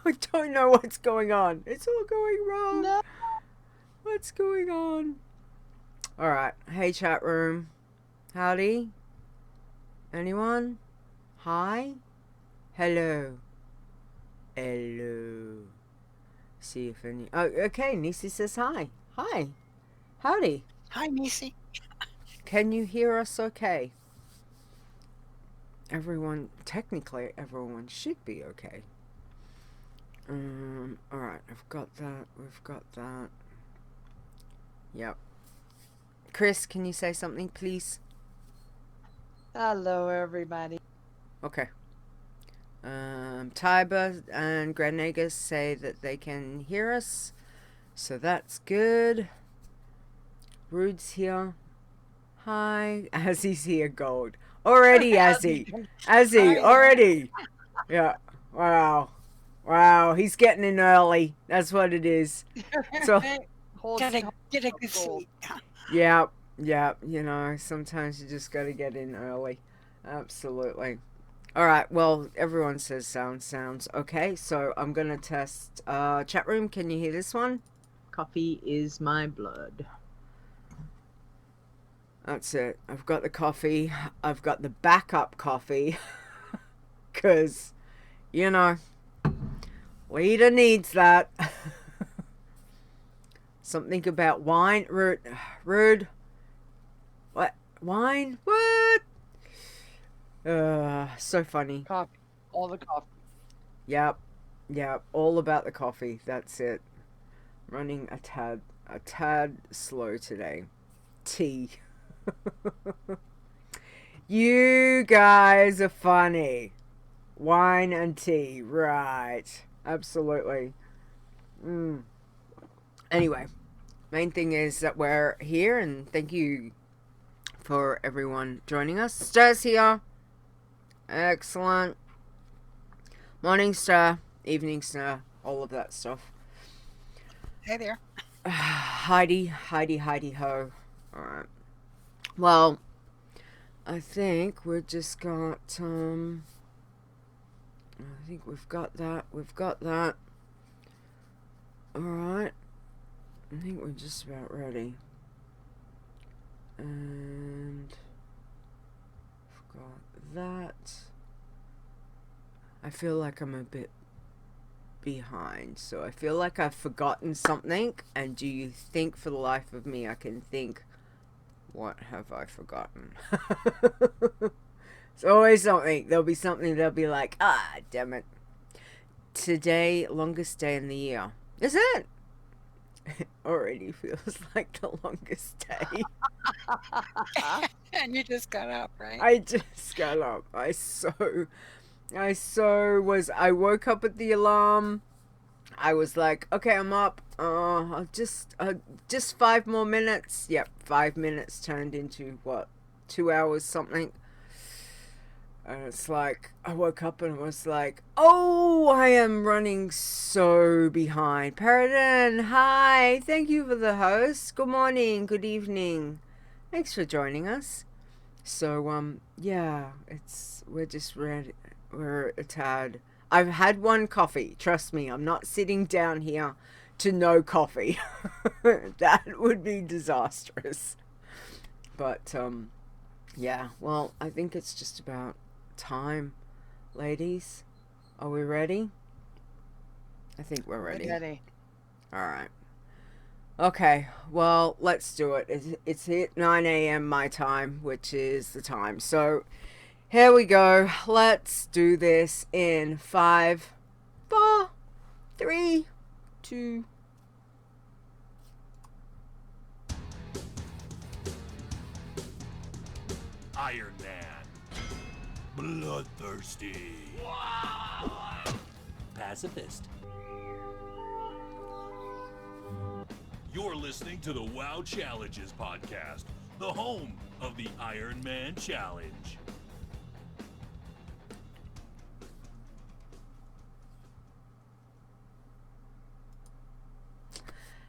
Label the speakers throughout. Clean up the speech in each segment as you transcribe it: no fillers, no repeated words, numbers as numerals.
Speaker 1: I don't know what's going on. It's all going wrong.
Speaker 2: No.
Speaker 1: What's going on? Alright. Hey, chat room. Howdy? Anyone? Hi? Hello? Hello? See if any... Oh, okay. Nisi says hi. Hi. Howdy.
Speaker 2: Hi, Nisi.
Speaker 1: Can you hear us okay? Technically everyone should be okay. Alright, I've got that, we've got that. Yep. Chris, can you say something, please?
Speaker 2: Hello, everybody.
Speaker 1: Okay. Tiber and Granegas say that they can hear us, so that's good. Rude's here. Hi. Azzy's here, Gold. Already, Azzy. Azzy, already. Yeah. Wow. Wow, he's getting in early. That's what it is. So,
Speaker 2: Get a good sleep.
Speaker 1: yeah, you know, sometimes you just gotta get in early. Absolutely. Alright, well, everyone says sounds okay, so I'm gonna test. Chat room, can you hear this one?
Speaker 3: Coffee is my blood.
Speaker 1: That's it. I've got the coffee. I've got the backup coffee. Because, you know, Leeta needs that. Something about wine. Rude. What? Wine? What? So funny.
Speaker 2: Coffee. All the coffee.
Speaker 1: Yep. All about the coffee. That's it. Running a tad slow today. Tea. You guys are funny. Wine and tea, right? Absolutely. Anyway, main thing is that we're here, and thank you for everyone joining us. Star's here. Excellent. Morning star, evening star, all of that stuff.
Speaker 2: Hey there.
Speaker 1: Heidi ho. Alright. Well, I think we've just got, I think we've got that. Alright. I think we're just about ready. And we've got that. I feel like I'm a bit behind, so I feel like I've forgotten something, and do you think for the life of me I can think, what have I forgotten? It's always something. There'll be something that'll be like, damn it. Today, longest day in the year. Is it? It already feels like the longest day.
Speaker 2: And you just got up, right?
Speaker 1: I just got up. I woke up at the alarm. I was like, okay, I'm up. I'll just 5 more minutes. Yep, 5 minutes turned into what? 2 hours something. And it's like, I woke up and was like, oh, I am running so behind. Paradin, hi. Thank you for the host. Good morning, good evening. Thanks for joining us. So, yeah, we're just ready. We're a tad. I've had one coffee. Trust me, I'm not sitting down here to no coffee. That would be disastrous. But, yeah, well, I think it's just about time, ladies. Are we ready? I think we're ready. Alright. Okay, well, let's do it. It's hit 9 a.m. my time, which is the time. So, here we go. Let's do this in 5, 4, 3, 2.
Speaker 4: Iron Man. Bloodthirsty. Pacifist. You're listening to the WoW Challenges podcast, the home of the Iron Man Challenge.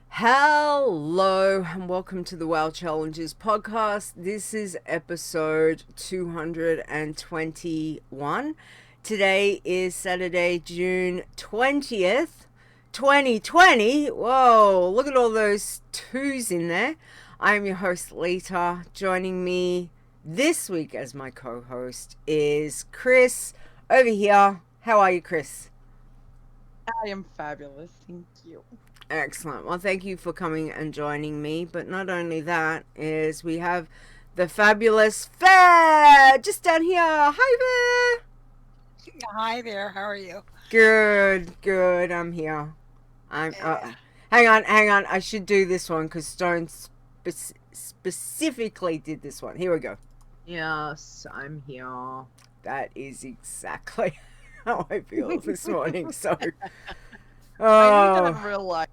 Speaker 1: Hello and welcome to the WoW Challenges podcast. This is episode 221. Today is Saturday, June 20th, 2020. Whoa, look at all those twos in there. I'm your host, Leeta. Joining me this week as my co-host is Chris over here. How are you, Chris?
Speaker 2: I am fabulous. Thank you.
Speaker 1: Excellent. Well, thank you for coming and joining me. But not only that, is we have the fabulous Ferre just down here. Hi, Ferre.
Speaker 2: Hi there. How are you?
Speaker 1: Good. I'm here. I'm. Hang on. I should do this one because Stone specifically did this one. Here we go.
Speaker 3: Yes, I'm here.
Speaker 1: That is exactly how I feel this morning. So.
Speaker 2: I need
Speaker 1: Oh,
Speaker 2: that in real life.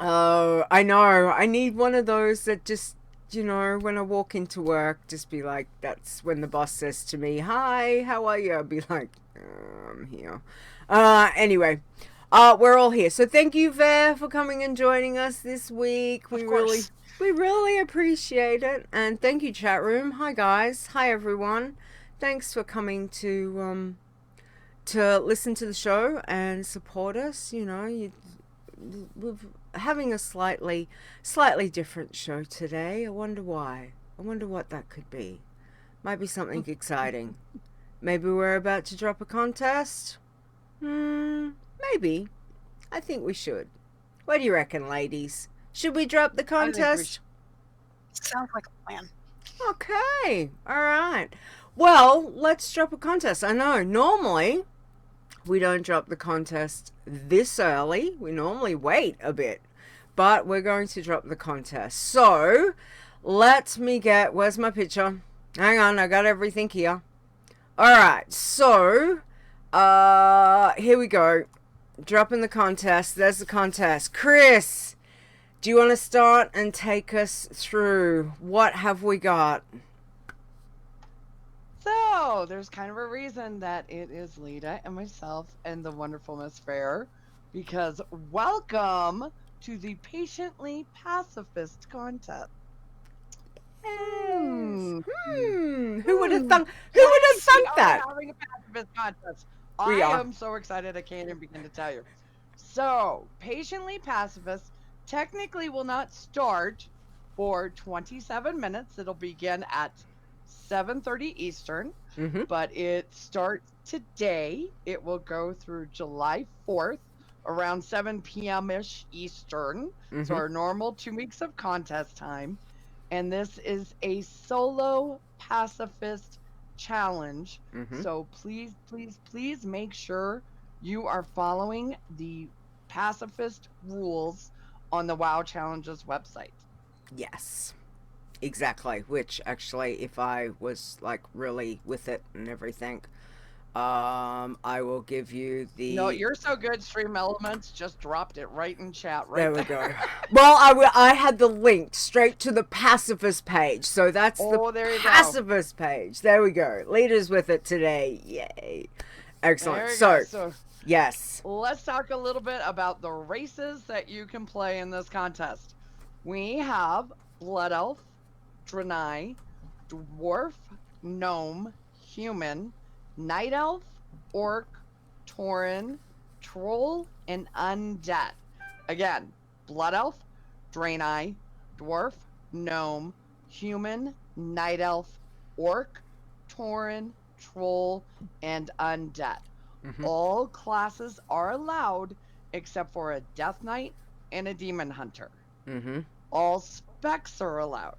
Speaker 1: I know. I need one of those that just, when I walk into work, just be like, that's when the boss says to me, "Hi, how are you?" I'll be like, I'm here. Anyway, we're all here. So thank you, Ferre, for coming and joining us this week. We really appreciate it. And thank you, chat room. Hi, guys. Hi, everyone. Thanks for coming to listen to the show and support us. We're having a slightly different show today. I wonder why. I wonder what that could be. Might be something exciting. Maybe we're about to drop a contest? Maybe. I think we should. What do you reckon, ladies? Should we drop the contest?
Speaker 2: Sounds like a plan.
Speaker 1: Okay. All right. Well, let's drop a contest. I know, normally we don't drop the contest this early. We normally wait a bit. But we're going to drop the contest. So, let me get... Where's my picture? Hang on, I got everything here. Alright, so... here we go. Dropping the contest. There's the contest. Chris, do you want to start and take us through? What have we got?
Speaker 2: So, there's kind of a reason that it is Leeta and myself and the wonderful Miss Ferre, because welcome to the Patiently Pacifist contest.
Speaker 1: Who would have thunk? Who would have thunk that?
Speaker 2: Having a pacifist contest.
Speaker 1: We are.
Speaker 2: I am so excited I can't even begin to tell you. So, Patiently Pacifist technically will not start for 27 minutes. It'll begin at 7:30 Eastern, but it starts today. It will go through July 4th around 7 p.m.-ish Eastern. So our normal 2 weeks of contest time. And this is a solo pacifist challenge. So please make sure you are following the pacifist rules on the WoW Challenges website.
Speaker 1: Yes. Exactly. Which, actually, if I was, really with it and everything, I will give you the...
Speaker 2: No, you're so good, Stream Elements. Just dropped it right in chat
Speaker 1: there we go. Well, I had the link straight to the Pacifist page. So that's the Pacifist page. There we go. Leaders with it today. Yay. Excellent. So, yes.
Speaker 2: Let's talk a little bit about the races that you can play in this contest. We have Blood Elf, Draenei, Dwarf, Gnome, Human, Night Elf, Orc, Tauren, Troll, and Undead. Again, Blood Elf, Draenei, Dwarf, Gnome, Human, Night Elf, Orc, Tauren, Troll, and Undead. All classes are allowed except for a Death Knight and a Demon Hunter. All specs are allowed.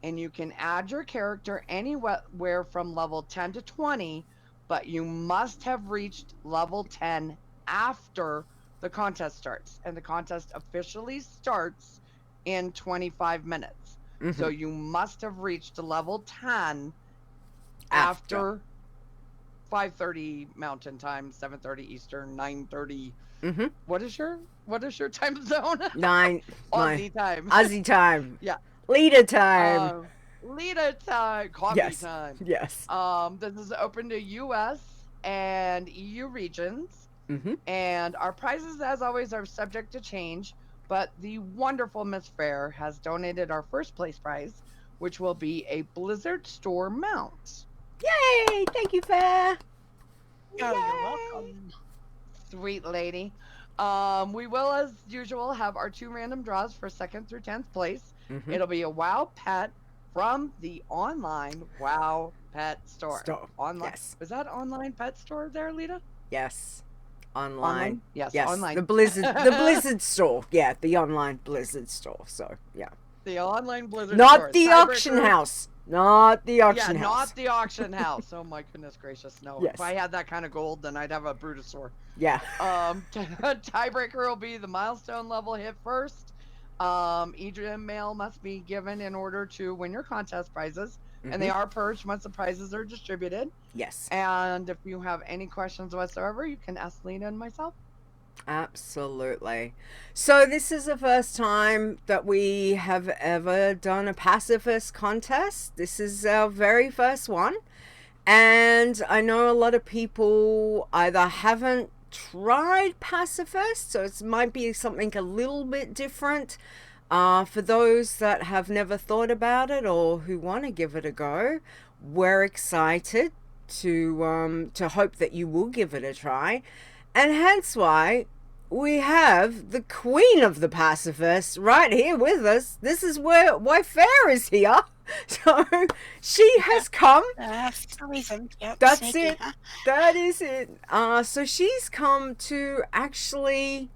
Speaker 2: And you can add your character anywhere from level 10 to 20, but you must have reached level 10 after the contest starts. And the contest officially starts in 25 minutes. So you must have reached level 10 after 5:30 Mountain Time, 7:30 Eastern, 9:30. What is your time zone? Aussie time.
Speaker 1: Aussie time.
Speaker 2: Yeah.
Speaker 1: Leeta time.
Speaker 2: Leeta time. Coffee time.
Speaker 1: Yes.
Speaker 2: This is open to US and EU regions. And our prizes, as always, are subject to change. But the wonderful Miss Ferre has donated our first place prize, which will be a Blizzard Store mount.
Speaker 1: Yay! Thank you, Ferre.
Speaker 5: you're welcome.
Speaker 2: Sweet lady. We will, as usual, have our 2 random draws for 2nd through 10th place.
Speaker 1: Mhm.
Speaker 2: It'll be a WoW pet from the online WoW pet store.
Speaker 1: Store.
Speaker 2: Online.
Speaker 1: Yes.
Speaker 2: Is that online pet store there, Leeta?
Speaker 1: Yes. Online.
Speaker 2: Yes,
Speaker 1: Yes.
Speaker 2: online.
Speaker 1: The Blizzard store. Yeah, the online Blizzard store. So, yeah.
Speaker 2: The online Blizzard
Speaker 1: Not
Speaker 2: store.
Speaker 1: the auction house. Not the auction
Speaker 2: Yeah,
Speaker 1: house.
Speaker 2: not the auction house. Oh my goodness gracious, no.
Speaker 1: Yes.
Speaker 2: If I had that kind of gold, then I'd have a Brutosaur.
Speaker 1: Yeah.
Speaker 2: Tiebreaker will be the milestone level hit first. Each email must be given in order to win your contest prizes, and they are purged once the prizes are distributed.
Speaker 1: Yes.
Speaker 2: And if you have any questions whatsoever, you can ask Leeta and myself.
Speaker 1: Absolutely. So this is the first time that we have ever done a pacifist contest. This is our very first one. And I know a lot of people either haven't tried pacifist, so it might be something a little bit different. For those that have never thought about it or who want to give it a go, we're excited to hope that you will give it a try. And hence why we have the queen of the pacifists right here with us. This is why Ferre is here. So she has come.
Speaker 5: That's the reason. Yep,
Speaker 1: That's
Speaker 5: sneaky,
Speaker 1: it.
Speaker 5: huh?
Speaker 1: That is it. So she's come to actually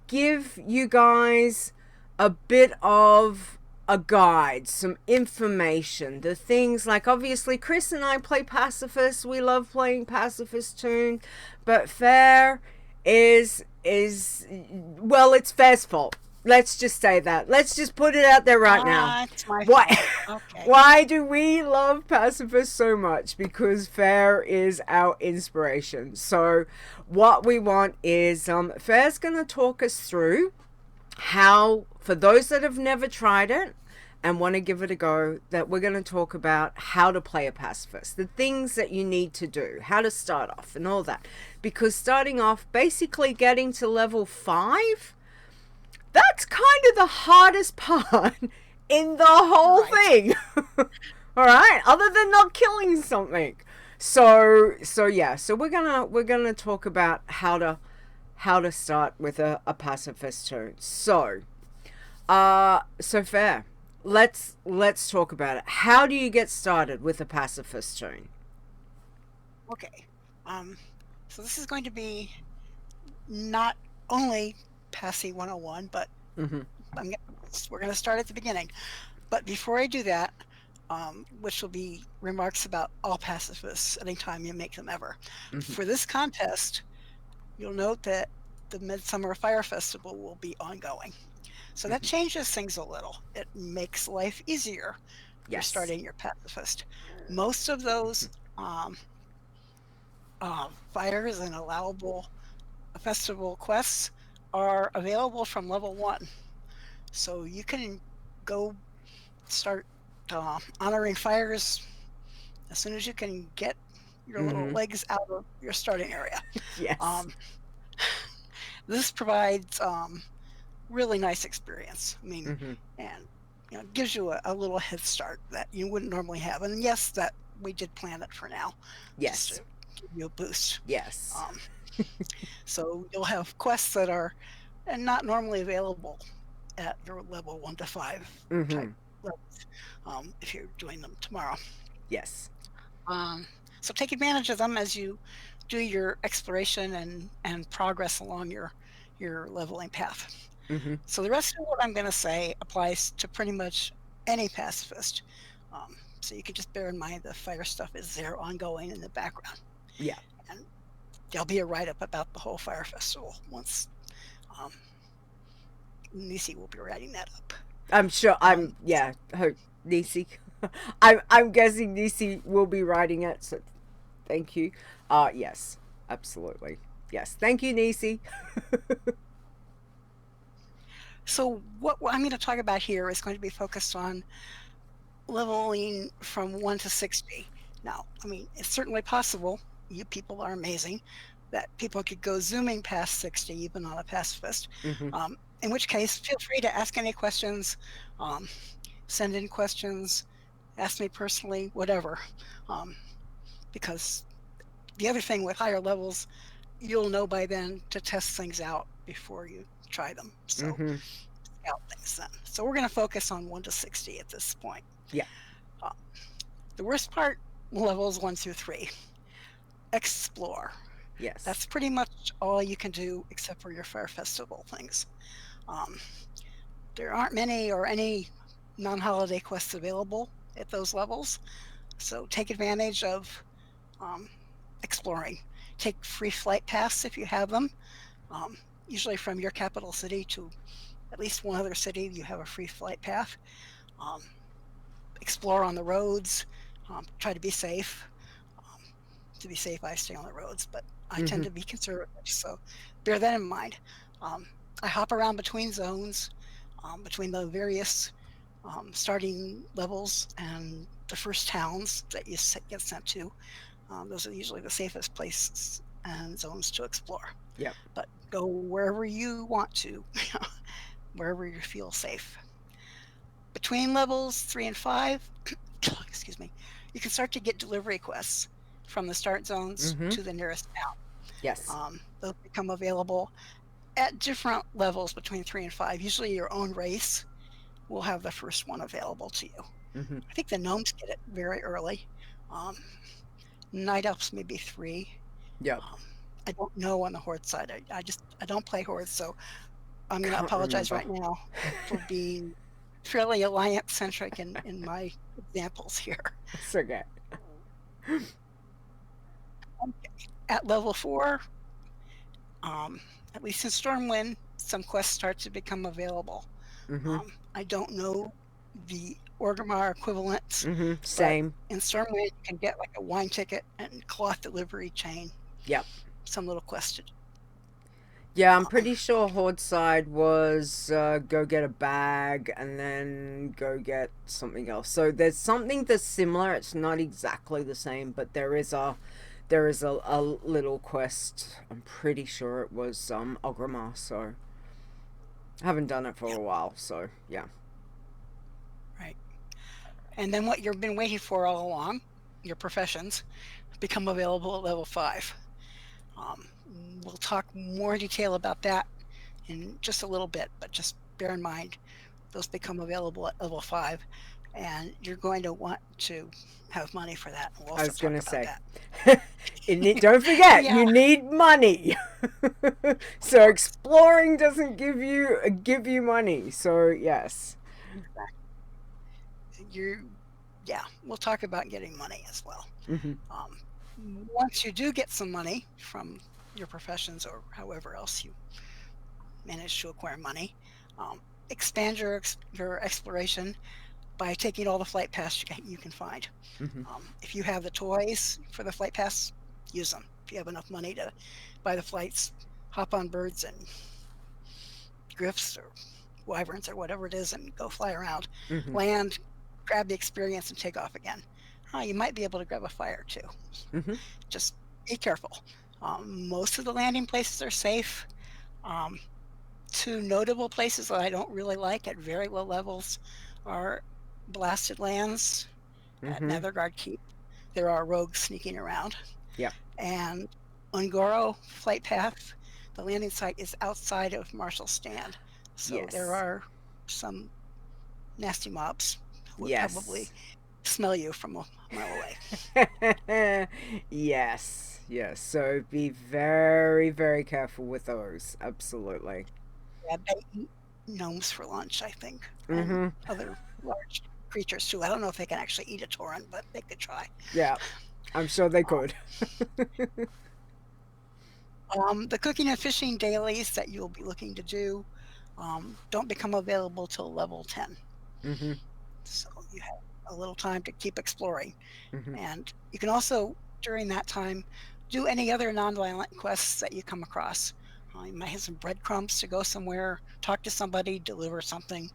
Speaker 1: give you guys a bit of a guide, some information, the things like, obviously Chris and I play pacifist, we love playing pacifist tune, but Ferre is well, it's Ferre's fault. Let's just say that. Let's just put it out there right now.
Speaker 5: It's my
Speaker 1: Why?
Speaker 5: fault. Okay.
Speaker 1: Why do we love pacifists so much? Because Ferre is our inspiration. So what we want is Ferre's going to talk us through how, for those that have never tried it and want to give it a go, that we're going to talk about how to play a pacifist, the things that you need to do, how to start off and all that. Because starting off, basically getting to level 5, that's kind of the hardest part in the whole thing. All right, other than not killing something. So yeah, so we're gonna talk about how to start with a pacifist tune. So Ferre, let's talk about it. How do you get started with a pacifist tune?
Speaker 5: Okay. So this is going to be not only Passy 101, but we're going to start at the beginning. But before I do that, which will be remarks about all pacifists anytime you make them ever. For this contest, you'll note that the Midsummer Fire Festival will be ongoing. So that changes things a little. It makes life easier for starting your pacifist. Most of those fires and allowable festival quests are available from level 1. So you can go start honoring fires as soon as you can get your little legs out of your starting area.
Speaker 1: Yes.
Speaker 5: This provides really nice experience. I mean, and it gives you a little head start that you wouldn't normally have. And yes, that we did plan it for now.
Speaker 1: Yes.
Speaker 5: Just to give you a boost.
Speaker 1: Yes.
Speaker 5: So you'll have quests that are not normally available at your level 1 to 5 type levels, if you're doing them tomorrow.
Speaker 1: Yes.
Speaker 5: So take advantage of them as you do your exploration and progress along your leveling path. So the rest of what I'm going to say applies to pretty much any pacifist. So you can just bear in mind the fire stuff is there ongoing in the background.
Speaker 1: Yeah.
Speaker 5: And there'll be a write-up about the whole fire festival once Nisi will be writing that up.
Speaker 1: I'm sure. Nisi. I'm guessing Nisi will be writing it. So, thank you. Yes, absolutely. Yes, thank you, Nisi.
Speaker 5: So what I'm going to talk about here is going to be focused on leveling from 1 to 60. Now, I mean, it's certainly possible. You people are amazing. That people could go zooming past 60 even on a pacifist. In which case, feel free to ask any questions, send in questions, ask me personally, whatever, because the other thing with higher levels, you'll know by then to test things out before you try them. So scout things then. So we're going to focus on 1 to 60 at this point.
Speaker 1: Yeah.
Speaker 5: The worst part, levels 1 through 3. Explore.
Speaker 1: Yes.
Speaker 5: That's pretty much all you can do except for your Fair Festival things. There aren't many or any non-holiday quests available at those levels, so take advantage of exploring. Take free flight paths if you have them. Usually from your capital city to at least one other city, you have a free flight path. Explore on the roads. Try to be safe. To be safe, I stay on the roads, but I tend to be conservative, so bear that in mind. I hop around between zones, between the various starting levels and the first towns that you get sent to. Those are usually the safest places and zones to explore.
Speaker 1: Yep.
Speaker 5: But go wherever you want to, wherever you feel safe. Between levels 3 and 5, excuse me, you can start to get delivery quests from the start zones to the nearest town.
Speaker 1: Yes.
Speaker 5: Those become available at different levels between 3 and 5. Usually your own race will have the first one available to you. I think the gnomes get it very early. Night elves maybe 3.
Speaker 1: Yep.
Speaker 5: I don't know on the horde side. I don't play horde, so I'm going to apologize right now for being fairly alliance centric in my examples here.
Speaker 1: It's okay.
Speaker 5: At level 4, at least in Stormwind, some quests start to become available. I don't know the Orgrimmar equivalents.
Speaker 1: Same.
Speaker 5: In Stormwind, you can get like a wine ticket and cloth delivery chain.
Speaker 1: Yep.
Speaker 5: Some little quest.
Speaker 1: Yeah, I'm pretty sure Horde side was go get a bag and then go get something else. So there's something that's similar. It's not exactly the same, but there is a little quest. I'm pretty sure it was Orgrimmar, so I haven't done it for a while, so yeah.
Speaker 5: Right. And then what you've been waiting for all along, your professions, become available at level 5. We'll talk more detail about that in just a little bit, but just bear in mind those become available at level 5, and you're going to want to have money for that. We'll
Speaker 1: I was going to say,
Speaker 5: that.
Speaker 1: Don't forget,
Speaker 5: Yeah.
Speaker 1: you need money. So exploring doesn't give you money. So yes.
Speaker 5: We'll talk about getting money as well. Once you do get some money from your professions or however else you manage to acquire money, expand your exploration by taking all the flight pass you can find. If you have the toys for the flight pass, use them. If you have enough money to buy the flights, hop on birds and griffs or wyverns or whatever it is and go fly around, land, grab the experience and take off again. You might be able to grab a fire too. Just be careful. Most of the landing places are safe. 2 notable places that I don't really like at very low levels are Blasted Lands at Netherguard Keep. There are rogues sneaking around.
Speaker 1: Yep.
Speaker 5: And Ungoro Flight Path, the landing site is outside of Marshall's Stand. So there are some nasty mobs who would probably smell you from a mile away.
Speaker 1: Yes. So be very, very careful with those. Absolutely.
Speaker 5: Yeah, they eat gnomes for lunch, I think. And other large creatures too. I don't know if they can actually eat a Tauren, but they could try.
Speaker 1: Yeah, I'm sure they could.
Speaker 5: The cooking and fishing dailies that you'll be looking to do don't become available till level 10. So you have a little time to keep exploring. And you can also, during that time, do any other non-violent quests that you come across. You might have some breadcrumbs to go somewhere, talk to somebody, deliver something,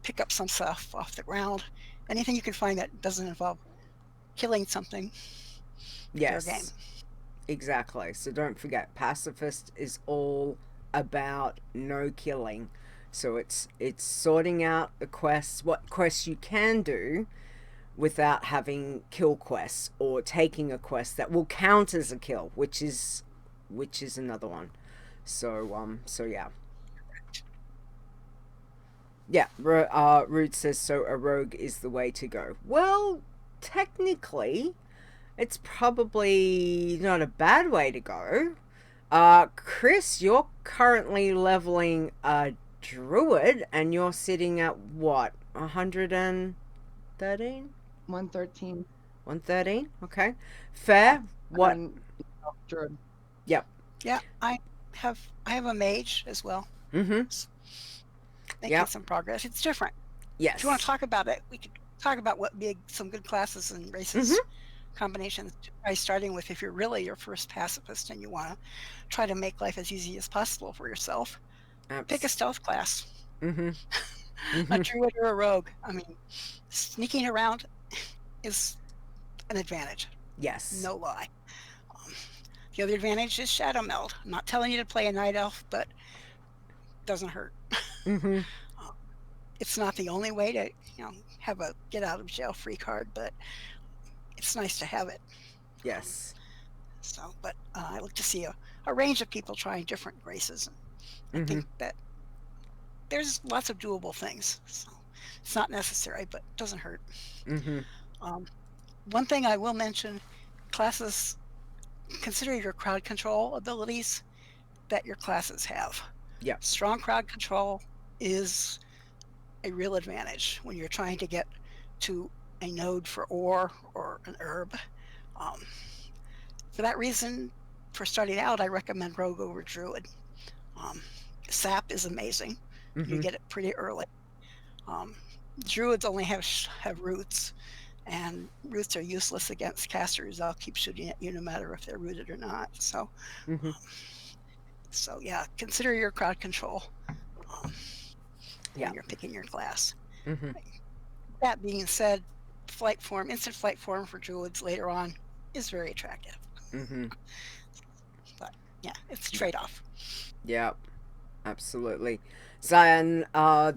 Speaker 5: pick up some stuff off the ground. Anything you can find that doesn't involve killing something. Fair game.
Speaker 1: Exactly. So don't forget, Pacifist is all about no killing. So it's sorting out the quests, what quests you can do, without having kill quests or taking a quest that will count as a kill, which is another one. So yeah. Yeah, Root says, so a rogue is the way to go. Well, technically, it's probably not a bad way to go. Chris, you're currently leveling a druid, and you're sitting at what, 113?
Speaker 2: 113.
Speaker 1: 113, okay. Fair, what?
Speaker 2: And, druid.
Speaker 1: Yep.
Speaker 5: Yeah, I have a mage as well.
Speaker 1: Mm-hmm.
Speaker 5: Making some progress. It's different.
Speaker 1: Yes.
Speaker 5: If you want to talk about it, we could talk about what be some good classes and races combinations to try starting with if you're really your first pacifist and you want to try to make life as easy as possible for yourself. Pick a stealth class. A druid or a rogue. I mean, sneaking around is an advantage.
Speaker 1: Yes.
Speaker 5: No lie. The other advantage is shadow meld. I'm not telling you to play a night elf, but it doesn't hurt. It's not the only way to, have a get out of jail free card, but it's nice to have it.
Speaker 1: Yes.
Speaker 5: But I look to see a range of people trying different races. I think that there's lots of doable things. So it's not necessary, but it doesn't hurt. One thing I will mention, classes, consider your crowd control abilities that your classes have.
Speaker 1: Yeah.
Speaker 5: Strong crowd control is a real advantage when you're trying to get to a node for ore or an herb. For that reason, for starting out, I recommend rogue over druid. Sap is amazing. You get it pretty early. Druids only have roots, and roots are useless against casters. They'll keep shooting at you no matter if they're rooted or not. So, so yeah, consider your crowd control when you're picking your class. That being said, instant flight form for druids later on is very attractive. But yeah, it's a trade-off.
Speaker 1: Yeah, absolutely. Zion,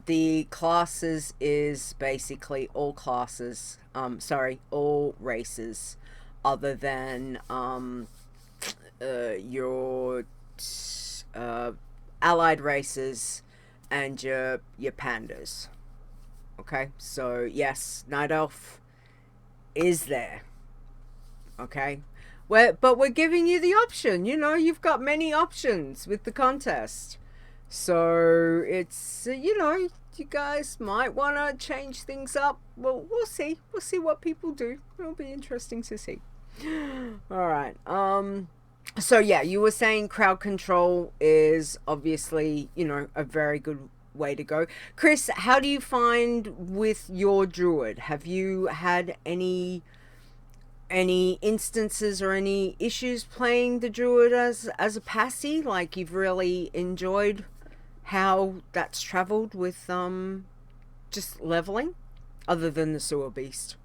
Speaker 1: the classes is basically all classes, all races other than your allied races and your pandas. Okay, so yes, Night Elf is there. Okay, but we're giving you the option. You've got many options with the contest. So it's, you guys might want to change things up. Well, we'll see. We'll see what people do. It'll be interesting to see. All right. So yeah, you were saying crowd control is obviously, a very good way to go. Chris, how do you find with your druid? Have you had any instances or any issues playing the druid as a passy? Like you've really enjoyed how that's traveled with just leveling, other than the sewer beast?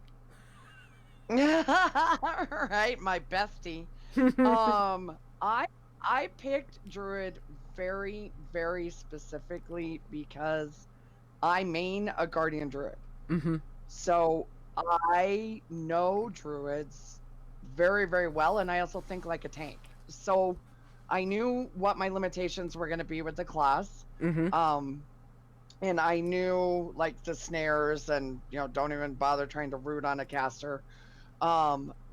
Speaker 2: Right, my bestie. I picked druid very, very specifically because I main a guardian druid. So I know druids very, very well, and I also think like a tank. So I knew what my limitations were going to be with the class. And I knew like the snares and, don't even bother trying to root on a caster.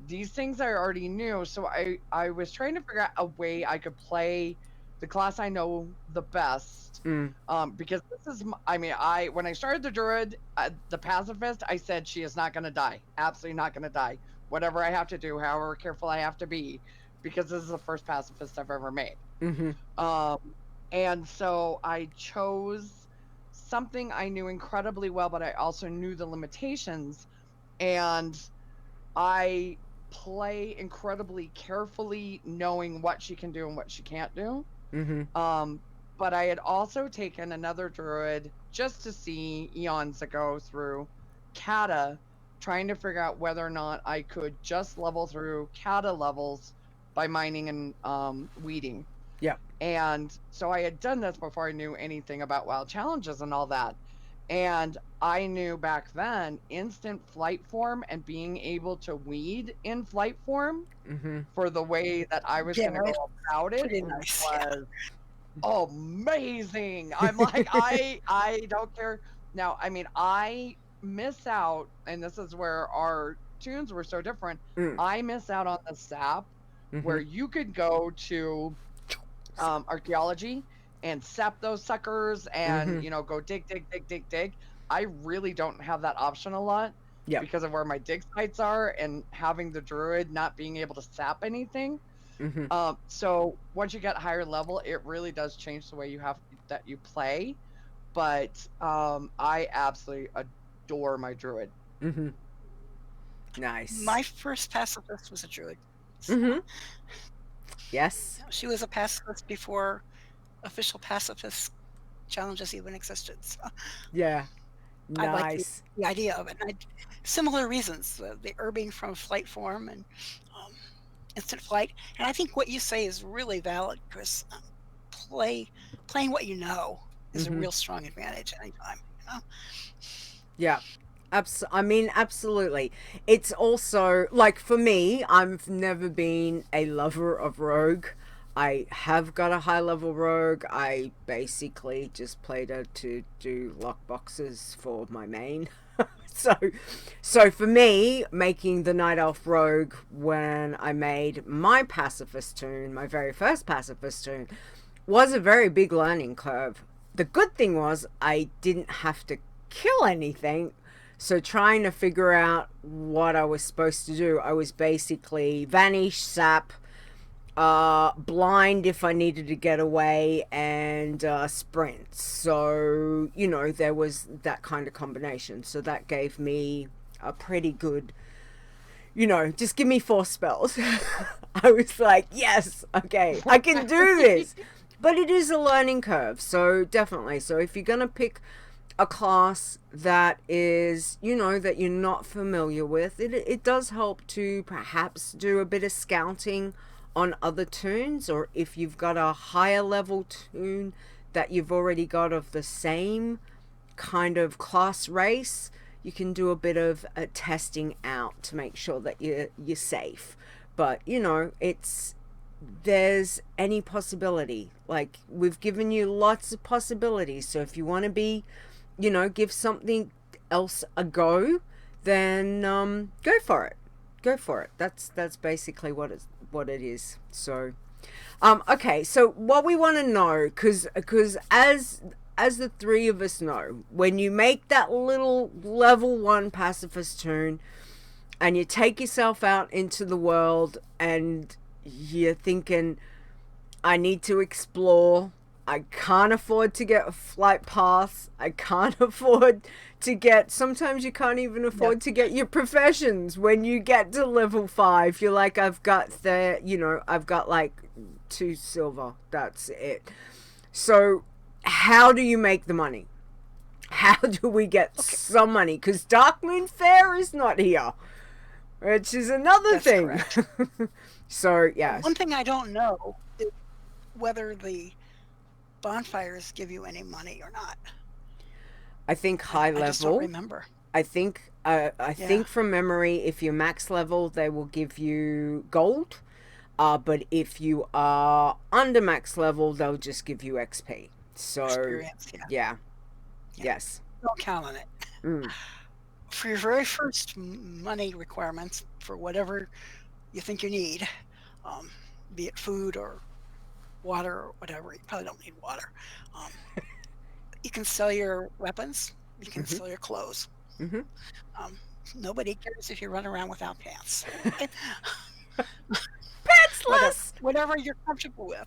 Speaker 2: These things I already knew. So I was trying to figure out a way I could play the class I know the best. Because this is, when I started the druid, the pacifist, I said she is not going to die. Absolutely not going to die. Whatever I have to do, however careful I have to be, because this is the first pacifist I've ever made. And so I chose something I knew incredibly well, but I also knew the limitations. And I play incredibly carefully, knowing what she can do and what she can't do. But I had also taken another druid just to see eons ago through Kata, trying to figure out whether or not I could just level through Kata levels by mining and weeding.
Speaker 1: Yeah.
Speaker 2: And so I had done this before I knew anything about WoW challenges and all that. And I knew back then instant flight form and being able to weed in flight form for the way that I was going to go about it
Speaker 5: Pretty nice.
Speaker 2: was amazing. I'm like, I don't care. Now, I mean, I miss out, and this is where our tunes were so different. I miss out on the sap where you could go to archaeology and sap those suckers and go dig. I really don't have that option a lot because of where my dig sites are and having the druid not being able to sap anything. So once you get higher level, it really does change the way you play. But I absolutely adore my druid.
Speaker 1: Nice.
Speaker 5: My first pacifist was a druid.
Speaker 1: Yes.
Speaker 5: She was a pacifist before official pacifist challenges even existed. So
Speaker 1: Yeah.
Speaker 5: I like
Speaker 1: Nice.
Speaker 5: the idea of it. Similar reasons, the herbing from flight form and instant flight. And I think what you say is really valid, Chris. Playing what you know is a real strong advantage anytime.
Speaker 1: Yeah. I mean, absolutely. It's also, like, for me, I've never been a lover of rogue. I have got a high-level rogue. I basically just played her to do lock boxes for my main. So for me, making the Night Elf rogue when I made my pacifist tune, my very first pacifist tune, was a very big learning curve. The good thing was I didn't have to kill anything. So trying to figure out what I was supposed to do, I was basically vanish, sap, blind if I needed to get away, and sprint. So, there was that kind of combination. So that gave me a pretty good, just give me 4 spells. I was like, yes, okay, I can do this. But it is a learning curve, so definitely. So if you're going to pick a class that is, that you're not familiar with, it does help to perhaps do a bit of scouting on other tunes, or if you've got a higher level tune that you've already got of the same kind of class race, you can do a bit of testing out to make sure that you're safe. But there's any possibility. Like, we've given you lots of possibilities, so if you want to be, give something else a go, then go for it. That's basically what it is. So okay, so what we want to know, because as the 3 of us know, when you make that little level 1 pacifist tune and you take yourself out into the world and you're thinking, I need to explore, I can't afford to get a flight pass, I can't afford to get, sometimes you can't even afford to get your professions. When you get to level 5, you're like, I've got I've got like 2 silver, that's it. So how do you make the money? How do we get some money? Because Darkmoon Ferre is not here, which is another thing. So yeah,
Speaker 5: one thing I don't know is whether the bonfires give you any money or not.
Speaker 1: I think high level.
Speaker 5: I just don't remember.
Speaker 1: I think think from memory, if you're max level, they will give you gold. But if you are under max level, they'll just give you XP. So
Speaker 5: Experience, yeah.
Speaker 1: Yes.
Speaker 5: Don't count on it. For your very first money requirements for whatever you think you need, be it food or water or whatever. You probably don't need water. You can sell your weapons. You can sell your clothes. Nobody cares if you run around without pants.
Speaker 1: Pantsless!
Speaker 5: Whatever you're comfortable with.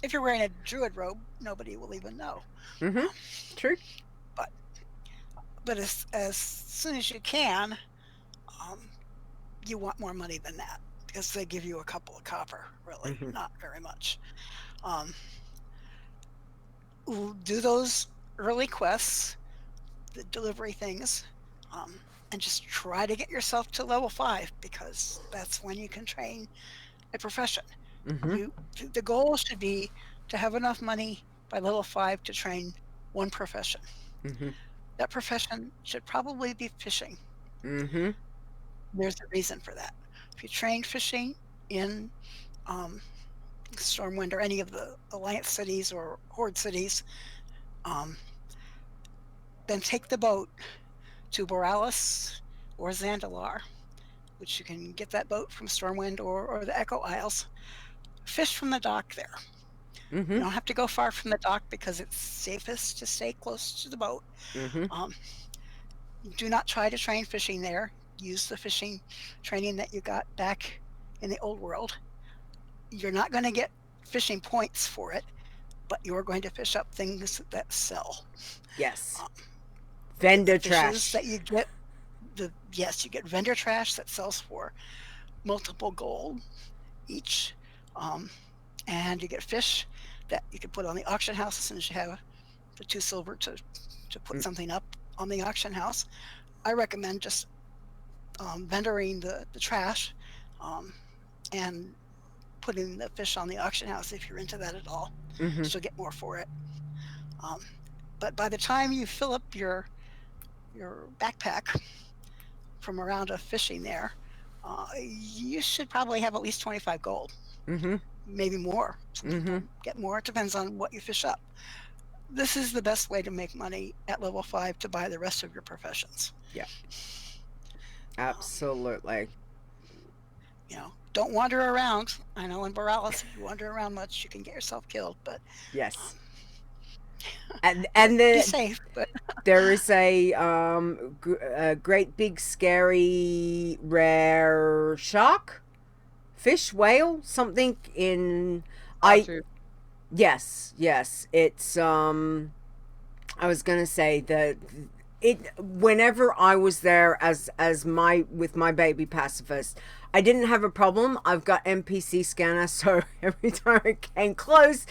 Speaker 5: If you're wearing a druid robe, nobody will even know.
Speaker 1: True.
Speaker 5: But as soon as you can, you want more money than that, because they give you a couple of copper, really, not very much. Do those early quests, the delivery things, and just try to get yourself to level 5, because that's when you can train a profession. The goal should be to have enough money by level 5 to train one profession.
Speaker 1: Mm-hmm.
Speaker 5: That profession should probably be fishing.
Speaker 1: Mm-hmm.
Speaker 5: There's a reason for that. If you train fishing in Stormwind or any of the Alliance cities or Horde cities, then take the boat to Borealis or Zandalar, which you can get that boat from Stormwind or the Echo Isles. Fish from the dock there.
Speaker 1: Mm-hmm.
Speaker 5: You don't have to go far from the dock because it's safest to stay close to the boat.
Speaker 1: Mm-hmm.
Speaker 5: Do not try to train fishing there. Use the fishing training that you got back in the old world. You're not going to get fishing points for it, but you're going to fish up things that sell.
Speaker 1: Yes. Vendor trash.
Speaker 5: That you get, you get vendor trash that sells for multiple gold each, and you get fish that you can put on the auction house as soon as you have the 2 silver to put something up on the auction house. I recommend just vendoring the trash and putting the fish on the auction house if you're into that at all.
Speaker 1: Mm-hmm.
Speaker 5: You'll get more for it. But by the time you fill up your backpack from a round of fishing there, you should probably have at least 25 gold.
Speaker 1: Mm-hmm.
Speaker 5: Maybe more. Some
Speaker 1: Mm-hmm.
Speaker 5: people get more. It depends on what you fish up. This is the best way to make money at level 5 to buy the rest of your professions.
Speaker 1: Yeah. Absolutely.
Speaker 5: Don't wander around. I know in Borealis, if you wander around much, you can get yourself killed. But
Speaker 1: Yes. And
Speaker 5: be
Speaker 1: the
Speaker 5: safe. But
Speaker 1: there is a great big scary rare shark, fish, whale, something in Yes. It's I was gonna say that whenever I was there with my baby Pacifist, I didn't have a problem. I've got NPC scanner, so every time it came close,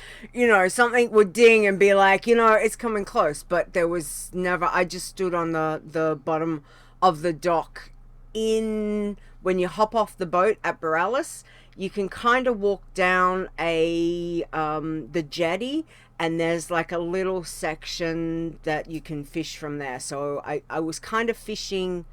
Speaker 1: something would ding and be like, it's coming close. But there was never. I just stood on the bottom of the dock. When you hop off the boat at Borealis, you can kind of walk down the jetty, and there's like a little section that you can fish from there. So I was kind of fishing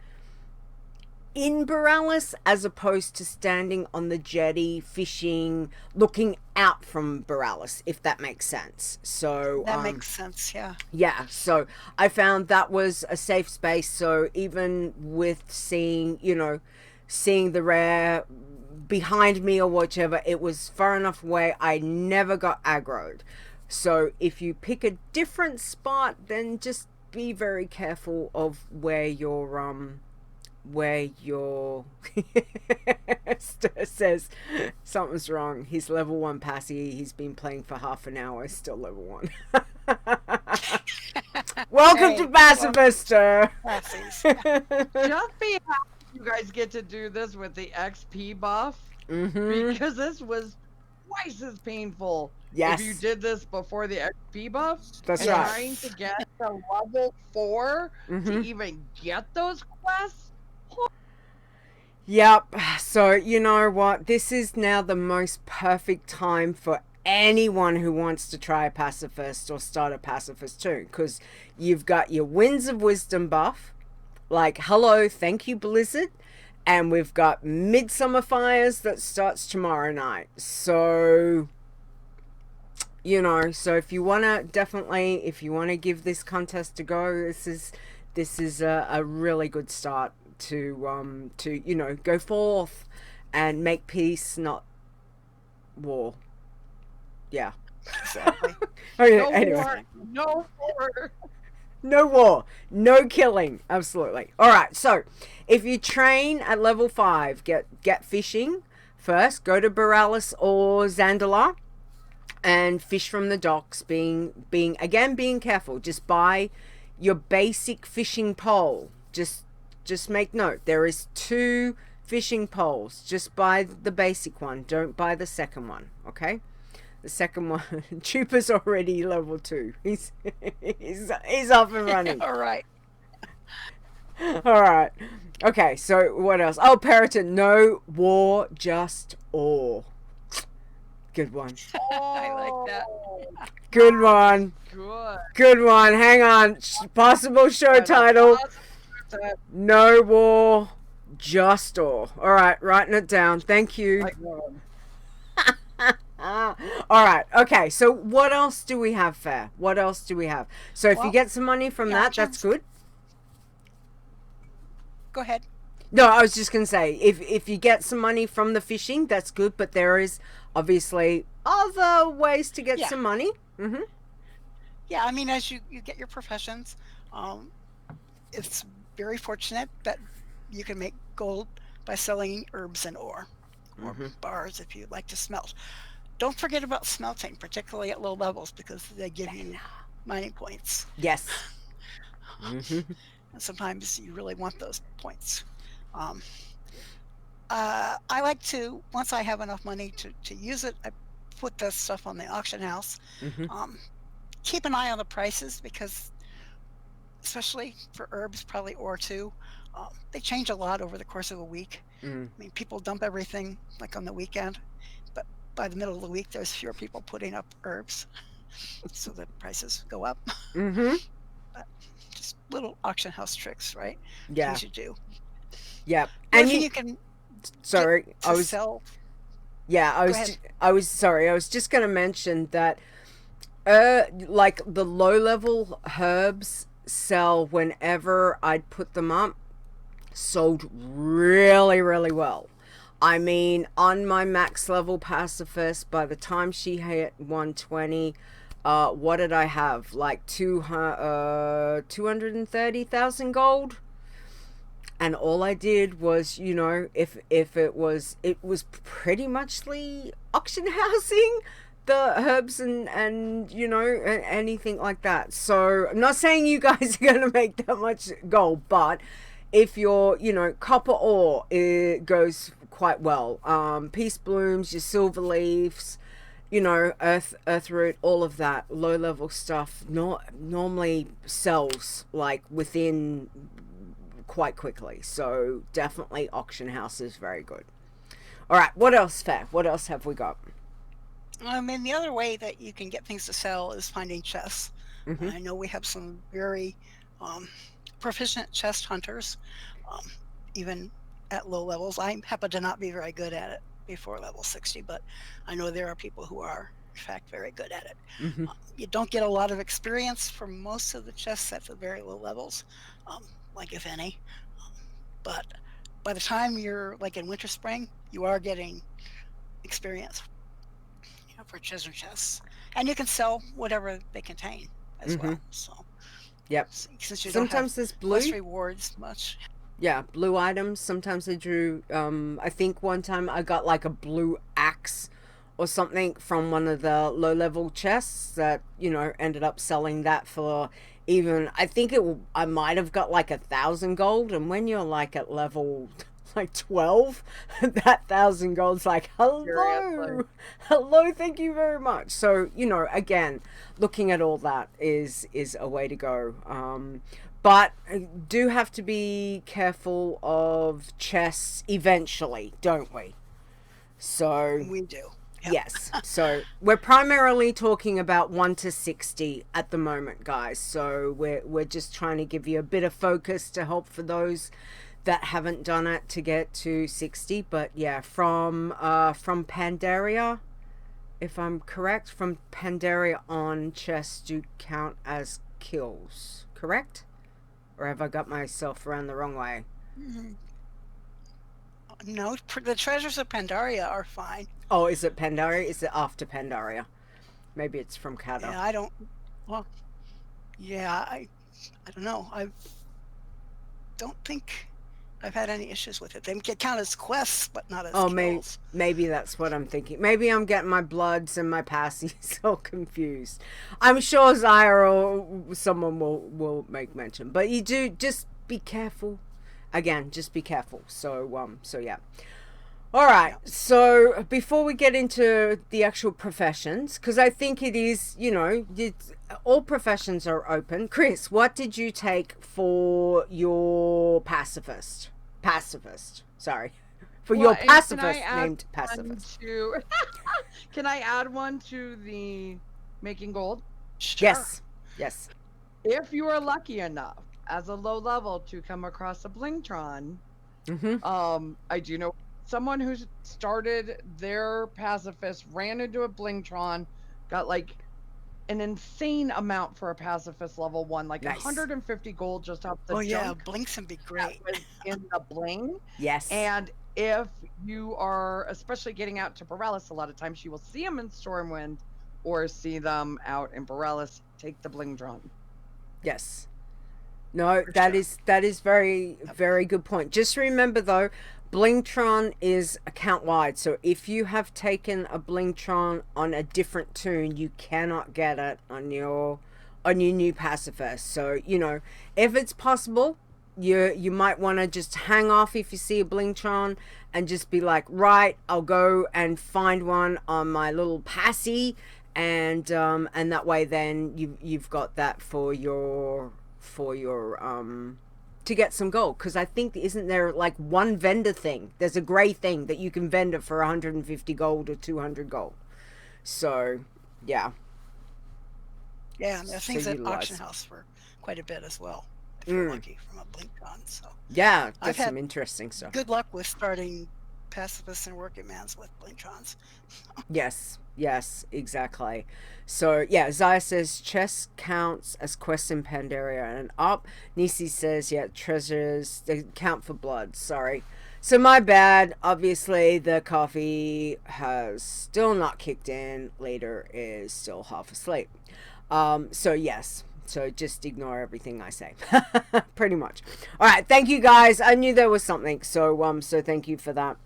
Speaker 1: in Borealis as opposed to standing on the jetty fishing, looking out from Borealis, if that makes sense. So
Speaker 5: that makes sense, yeah.
Speaker 1: Yeah, so I found that was a safe space. So even with seeing the rare behind me or whichever, it was far enough away. I never got aggroed. So if you pick a different spot, then just be very careful of where your says something's wrong. He's level 1 Passy. He's been playing for half an hour. Still level 1. Welcome to Pacifist.
Speaker 5: Passies.
Speaker 2: Just be happy you guys get to do this with the XP buff, because this was twice as painful.
Speaker 1: Yes.
Speaker 2: If you did this before the XP buff.
Speaker 1: That's right.
Speaker 2: Trying to get to level 4 to even get those quests.
Speaker 1: Yep. So you know what? This is now the most perfect time for anyone who wants to try a Pacifist or start a Pacifist too, because you've got your Winds of Wisdom buff, like hello, thank you Blizzard, and we've got Midsummer Fires that starts tomorrow night. So so if you want to give this contest a go, this is a really good start to go forth and make peace, not war. Yeah.
Speaker 5: Exactly.
Speaker 1: Okay,
Speaker 2: No
Speaker 1: anyway.
Speaker 2: war. No war.
Speaker 1: No war, no killing. Absolutely. All right. So, if you train at level 5, get fishing first. Go to Borealis or Zandalar and fish from the docks. Being careful. Just buy your basic fishing pole. Just make note. There is 2 fishing poles. Just buy the basic one. Don't buy the second one. Okay. The second one, Chupa's already level 2. He's up and running.
Speaker 5: All right.
Speaker 1: All right. Okay, so what else? Oh, Periton, no war, just awe. Good one.
Speaker 5: I like that.
Speaker 1: Good one.
Speaker 2: good.
Speaker 1: Good one. Hang on. Possible show title. No War, Just War. All right, writing it down. Thank you. All right. Okay. So what else do we have, Ferre? What else do we have? So if you get some money from that, that's good.
Speaker 5: Go ahead.
Speaker 1: No, I was just gonna say if you get some money from the fishing, that's good. But there is obviously other ways to get some money. Mm-hmm.
Speaker 5: Yeah, I mean, as you get your professions, it's very fortunate that you can make gold by selling herbs and ore, or bars if you like to smelt. Don't forget about smelting, particularly at low levels, because they give you mining points.
Speaker 1: Yes.
Speaker 5: And sometimes you really want those points. I like to, once I have enough money to use it, I put this stuff on the auction house. Keep an eye on the prices, because especially for herbs, probably ore too, they change a lot over the course of a week. I mean, people dump everything like on the weekend, but by the middle of the week, there's fewer people putting up herbs, so the prices go up. But just little auction house tricks, right?
Speaker 1: Yeah.
Speaker 5: Things you do.
Speaker 1: Yeah.
Speaker 5: And you can.
Speaker 1: Sorry,
Speaker 5: I was. Sell.
Speaker 1: Yeah, I was sorry. I was just going to mention that, like the low level herbs sell whenever I'd put them up. Sold really, really well. I mean, on my max level pacifist, by the time she hit 120, what did I have? Like 230,000 gold. And all I did was, you know, if it was pretty much the auction housing, the herbs and you know, anything like that. So I'm not saying you guys are gonna make that much gold, but if you're, you know, copper ore, it goes quite well. Peace blooms, your silver leaves, you know, earth root, all of that low level stuff normally sells like within quite quickly. So definitely auction house is very good. All right, what else, Ferre? What else have we got?
Speaker 5: I mean, the other way that you can get things to sell is finding chests. I know we have some very proficient chest hunters, even at low levels. I happen to not be very good at it before level 60, but I know there are people who are, in fact, very good at it. You don't get a lot of experience from most of the chests at the very low levels, like if any, but by the time you're like in winter spring, you are getting experience, you know, for treasure chests, and you can sell whatever they contain as well. So since you
Speaker 1: sometimes there's blue
Speaker 5: less rewards much.
Speaker 1: Yeah, blue items. Sometimes I drew, I think one time I got like a blue axe or something from one of the low level chests that, you know, ended up selling that for even, I think I might have got like 1,000 gold. And when you're like at level like 12, that 1,000 gold's like, hello, thank you very much. So, you know, again, looking at all that is a way to go. But do have to be careful of chests eventually, don't we? So
Speaker 5: we do. Yep.
Speaker 1: Yes. So we're primarily talking about 1 to 60 at the moment, guys. So we're just trying to give you a bit of focus to help for those that haven't done it to get to 60. But yeah, from Pandaria, if I'm correct, from Pandaria on, chests do count as kills, correct? Or have I got myself around the wrong way?
Speaker 5: No, the treasures of Pandaria are fine.
Speaker 1: Oh, is it Pandaria? Is it after Pandaria? Maybe it's from Kata.
Speaker 5: Yeah, I don't know. I don't think I've had any issues with it. They can count as quests, but not as kills.
Speaker 1: Maybe that's what I'm thinking. Maybe I'm getting my bloods and my passies all confused. I'm sure Zyra or someone will make mention. But you do, just be careful. Again, just be careful. So yeah. All right. So before we get into the actual professions, because I think it is, you know, all professions are open. Chris, what did you take for your pacifist? Sorry. For your pacifist named Pacifist.
Speaker 2: Can I add one to the making gold?
Speaker 5: Sure.
Speaker 1: Yes. Yes.
Speaker 2: If you are lucky enough as a low level to come across a Blingtron, I do know someone who started their pacifist, ran into a Blingtron, got like an insane amount for a pacifist level 1, like
Speaker 1: Nice.
Speaker 2: 150 gold just off the
Speaker 5: Oh yeah,
Speaker 2: junk
Speaker 5: Blinks would be
Speaker 2: that
Speaker 5: great.
Speaker 2: was in the bling.
Speaker 1: Yes.
Speaker 2: And if you are especially getting out to Borealis, a lot of times you will see them in Stormwind or see them out in Borealis. Take the Blingtron.
Speaker 1: Yes. No,
Speaker 5: For
Speaker 1: that
Speaker 5: sure.
Speaker 1: is very, very good point. Just remember though, Blingtron is account wide. So if you have taken a Blingtron on a different tune, you cannot get it on your new pacifist. So, you know, if it's possible, you might want to just hang off if you see a Blingtron and just be like, right, I'll go and find one on my little passy, and that way then you've got that for your to get some gold. Because I think, isn't there like one vendor thing, there's a gray thing that you can vendor for 150 gold or 200 gold. So yeah,
Speaker 5: Yeah, there are things
Speaker 1: So
Speaker 5: at
Speaker 1: utilize.
Speaker 5: auction house for quite a bit as well, if you're lucky from a Blinkon. So
Speaker 1: yeah,
Speaker 5: I've
Speaker 1: that's some
Speaker 5: had
Speaker 1: interesting stuff.
Speaker 5: good luck with starting pacifists and working mans with Blintrons.
Speaker 1: Yes, yes, exactly. So yeah, Zaya says chess counts as quests in Pandaria and up. Nisi says, yeah, treasures, they count for blood. Sorry. So my bad. Obviously the coffee has still not kicked in. Later is still half asleep. So yes. So just ignore everything I say. Pretty much. All right, thank you guys. I knew there was something. So thank you for that.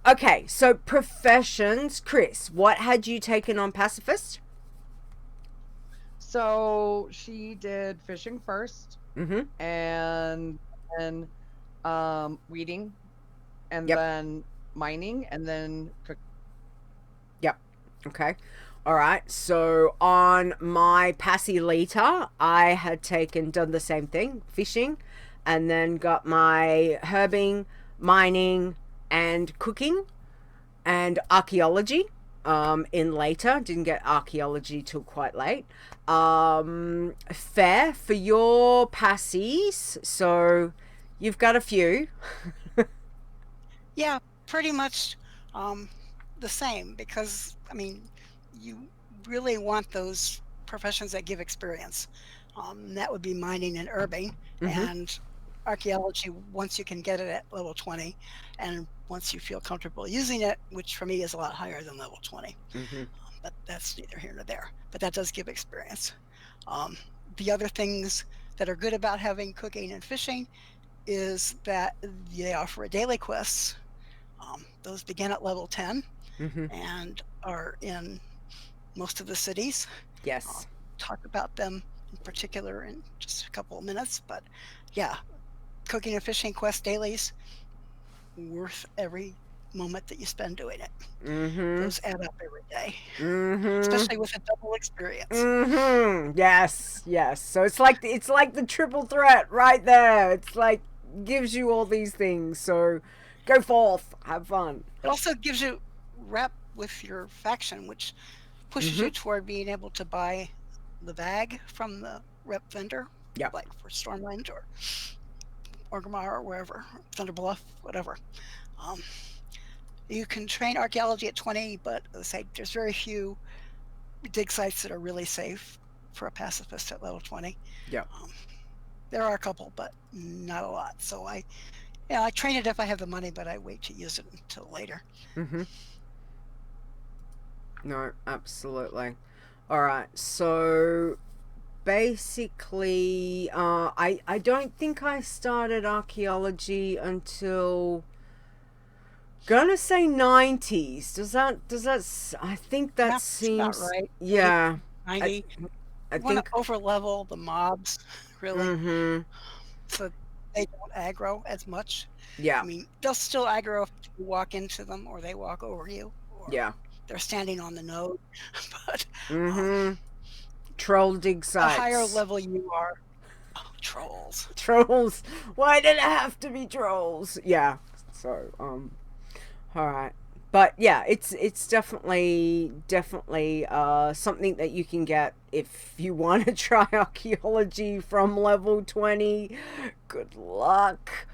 Speaker 1: Okay, so professions. Chris, what had you taken on Pacifist?
Speaker 2: So she did fishing first, and then weeding, and
Speaker 1: Yep.
Speaker 2: then mining, and then cooking.
Speaker 1: Yep. Okay. All right. So on my Leeta, I had done the same thing, fishing, and then got my herbing, mining, and cooking, and archaeology. In later, didn't get archaeology till quite late. Fair for your passies. So you've got a few.
Speaker 5: Yeah, pretty much the same, because I mean, you really want those professions that give experience. That would be mining and herbing, and archaeology once you can get it at level 20, and once you feel comfortable using it, which for me is a lot higher than level 20. But that's neither here nor there. But that does give experience. The other things that are good about having cooking and fishing is that they offer daily quests. Those begin at level 10 and are in most of the cities.
Speaker 1: Yes.
Speaker 5: I'll talk about them in particular in just a couple of minutes, but yeah, cooking and fishing quest dailies, worth every moment that you spend doing it. Those add up every day, especially with a double experience.
Speaker 1: Yes, yes. So it's like the triple threat right there. It's like gives you all these things. So go forth, have fun.
Speaker 5: It also gives you rep with your faction, which pushes you toward being able to buy the bag from the rep vendor, like for Stormwind or Orgrimmar or wherever, Thunder Bluff, whatever. You can train archaeology at 20, but as I say, there's very few dig sites that are really safe for a pacifist at level 20.
Speaker 1: Yeah.
Speaker 5: There are a couple, but not a lot. So I train it if I have the money, but I wait to use it until later.
Speaker 1: No, absolutely. All right. So basically, I don't think I started archaeology until, gonna say 90s. Does that I think that seems
Speaker 5: about right.
Speaker 1: Yeah.
Speaker 5: 90.
Speaker 1: I
Speaker 5: You want
Speaker 1: think
Speaker 5: to over level the mobs, really, so they don't aggro as much.
Speaker 1: Yeah.
Speaker 5: I mean, they'll still aggro if you walk into them or they walk over you, or they're standing on the node. But
Speaker 1: troll dig
Speaker 5: the
Speaker 1: sites.
Speaker 5: higher level you are, trolls.
Speaker 1: Why did it have to be trolls? Yeah. So all right. but yeah, it's definitely something that you can get if you want to try archaeology from level 20. Good luck.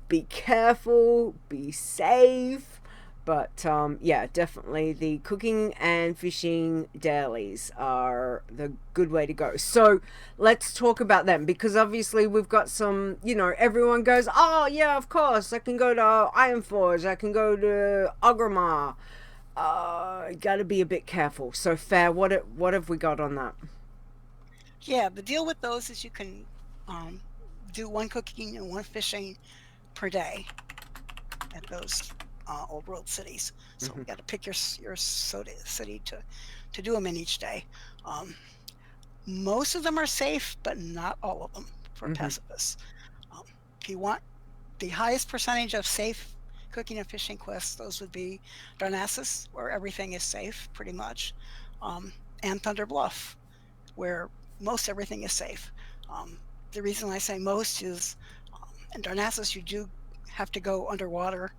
Speaker 1: Be careful, be safe. But yeah, definitely the cooking and fishing dailies are the good way to go. So let's talk about them, because obviously we've got some, everyone goes, oh yeah, of course, I can go to Ironforge, I can go to Ogrimmar. Gotta be a bit careful. So Ferre, what have we got on that?
Speaker 5: Yeah, the deal with those is you can do one cooking and one fishing per day at those old world cities. So you got to pick your city to do them in each day. Most of them are safe, but not all of them for pacifists. If you want the highest percentage of safe cooking and fishing quests, those would be Darnassus, where everything is safe pretty much, and Thunder Bluff, where most everything is safe. The reason I say most is in Darnassus you do have to go underwater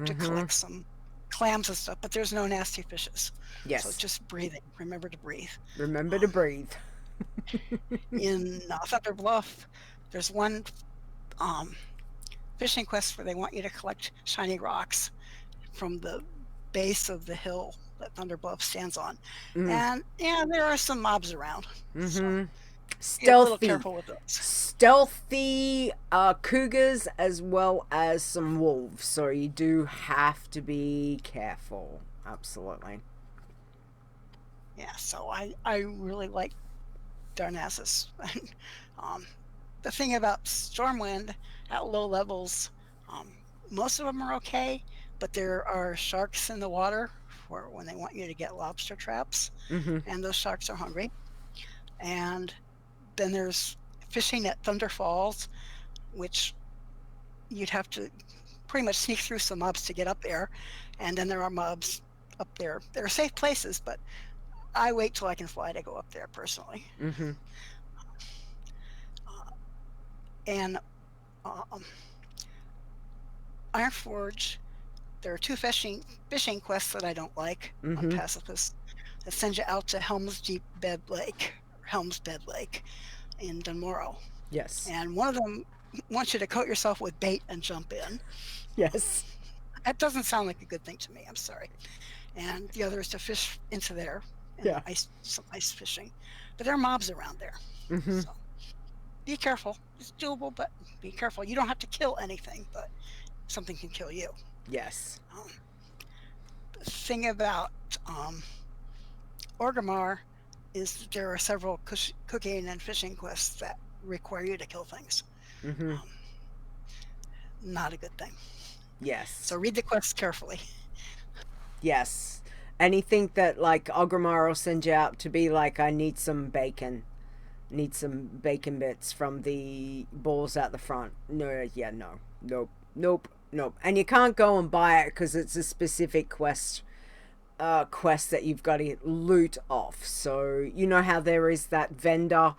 Speaker 5: to collect some clams and stuff, but there's no nasty fishes.
Speaker 1: Yes.
Speaker 5: So just breathing. Remember to breathe.
Speaker 1: Remember to breathe.
Speaker 5: In Thunder Bluff, there's one fishing quest where they want you to collect shiny rocks from the base of the hill that Thunder Bluff stands on. And yeah, there are some mobs around. So get a little careful with those.
Speaker 1: Stealthy cougars as well as some wolves. So you do have to be careful. Absolutely.
Speaker 5: Yeah, so I really like Darnassus. The thing about Stormwind at low levels, most of them are okay, but there are sharks in the water for when they want you to get lobster traps, and those sharks are hungry. And then there's fishing at Thunder Falls, which you'd have to pretty much sneak through some mobs to get up there. And then there are mobs up there. There are safe places, but I wait till I can fly to go up there personally. And Ironforge, there are two fishing quests that I don't like on Pacifist that send you out to Helm's Bed Lake in Dunmorrow.
Speaker 1: Yes.
Speaker 5: And one of them wants you to coat yourself with bait and jump in.
Speaker 1: Yes.
Speaker 5: That doesn't sound like a good thing to me. I'm sorry. And the other is to fish into there. And some ice fishing. But there are mobs around there. So be careful. It's doable, but be careful. You don't have to kill anything, but something can kill you.
Speaker 1: Yes.
Speaker 5: The thing about Orgrimmar is there are several cooking and fishing quests that require you to kill things. Not a good thing.
Speaker 1: Yes.
Speaker 5: So read the quests carefully.
Speaker 1: Yes. Anything that like Ogrimmar will send you out to be like, I need some bacon. Need some bacon bits from the balls out the front. No. Nope. And you can't go and buy it because it's a specific quest that you've got to loot off. So you know how there is that vendor.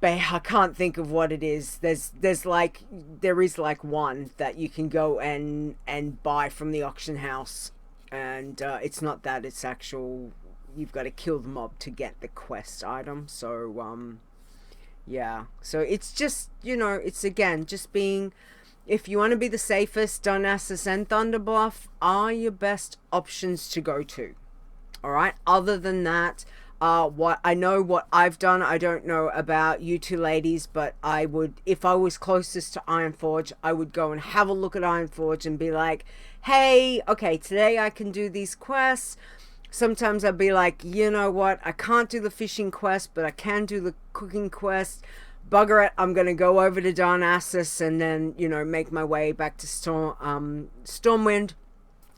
Speaker 1: I can't think of what it is. There is like one that you can go and buy from the auction house, and it's not that, it's actual. You've got to kill the mob to get the quest item. So yeah. So it's just, it's again just being. If you want to be the safest, Darnassus and Thunderbluff are your best options to go to. All right. Other than that, what I've done, I don't know about you two ladies, but I would, if I was closest to Ironforge, I would go and have a look at Ironforge and be like, hey, okay, today I can do these quests. Sometimes I'd be like, you know what? I can't do the fishing quest, but I can do the cooking quest. Bugger it, I'm going to go over to Darnassus and then, make my way back to Stormwind,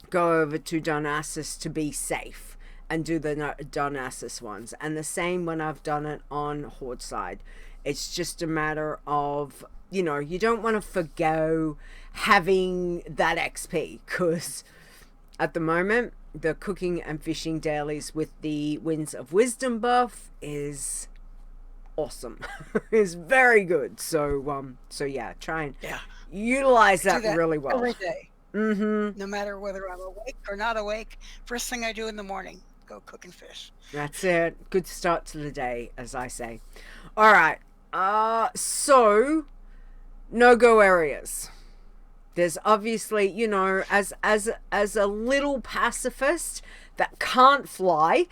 Speaker 1: go over to Darnassus to be safe and do the Darnassus ones. And the same when I've done it on Horde side. It's just a matter of, you don't want to forgo having that XP, because at the moment, the cooking and fishing dailies with the Winds of Wisdom buff is awesome. It's very good. So yeah, try and utilize that really well
Speaker 5: every day.
Speaker 1: Mm-hmm.
Speaker 5: No matter whether I'm awake or not awake, first thing I do in the morning, go cook and fish.
Speaker 1: That's it. Good start to the day, as I say. All right. So no-go areas. There's obviously, you know, as a little pacifist that can't fly,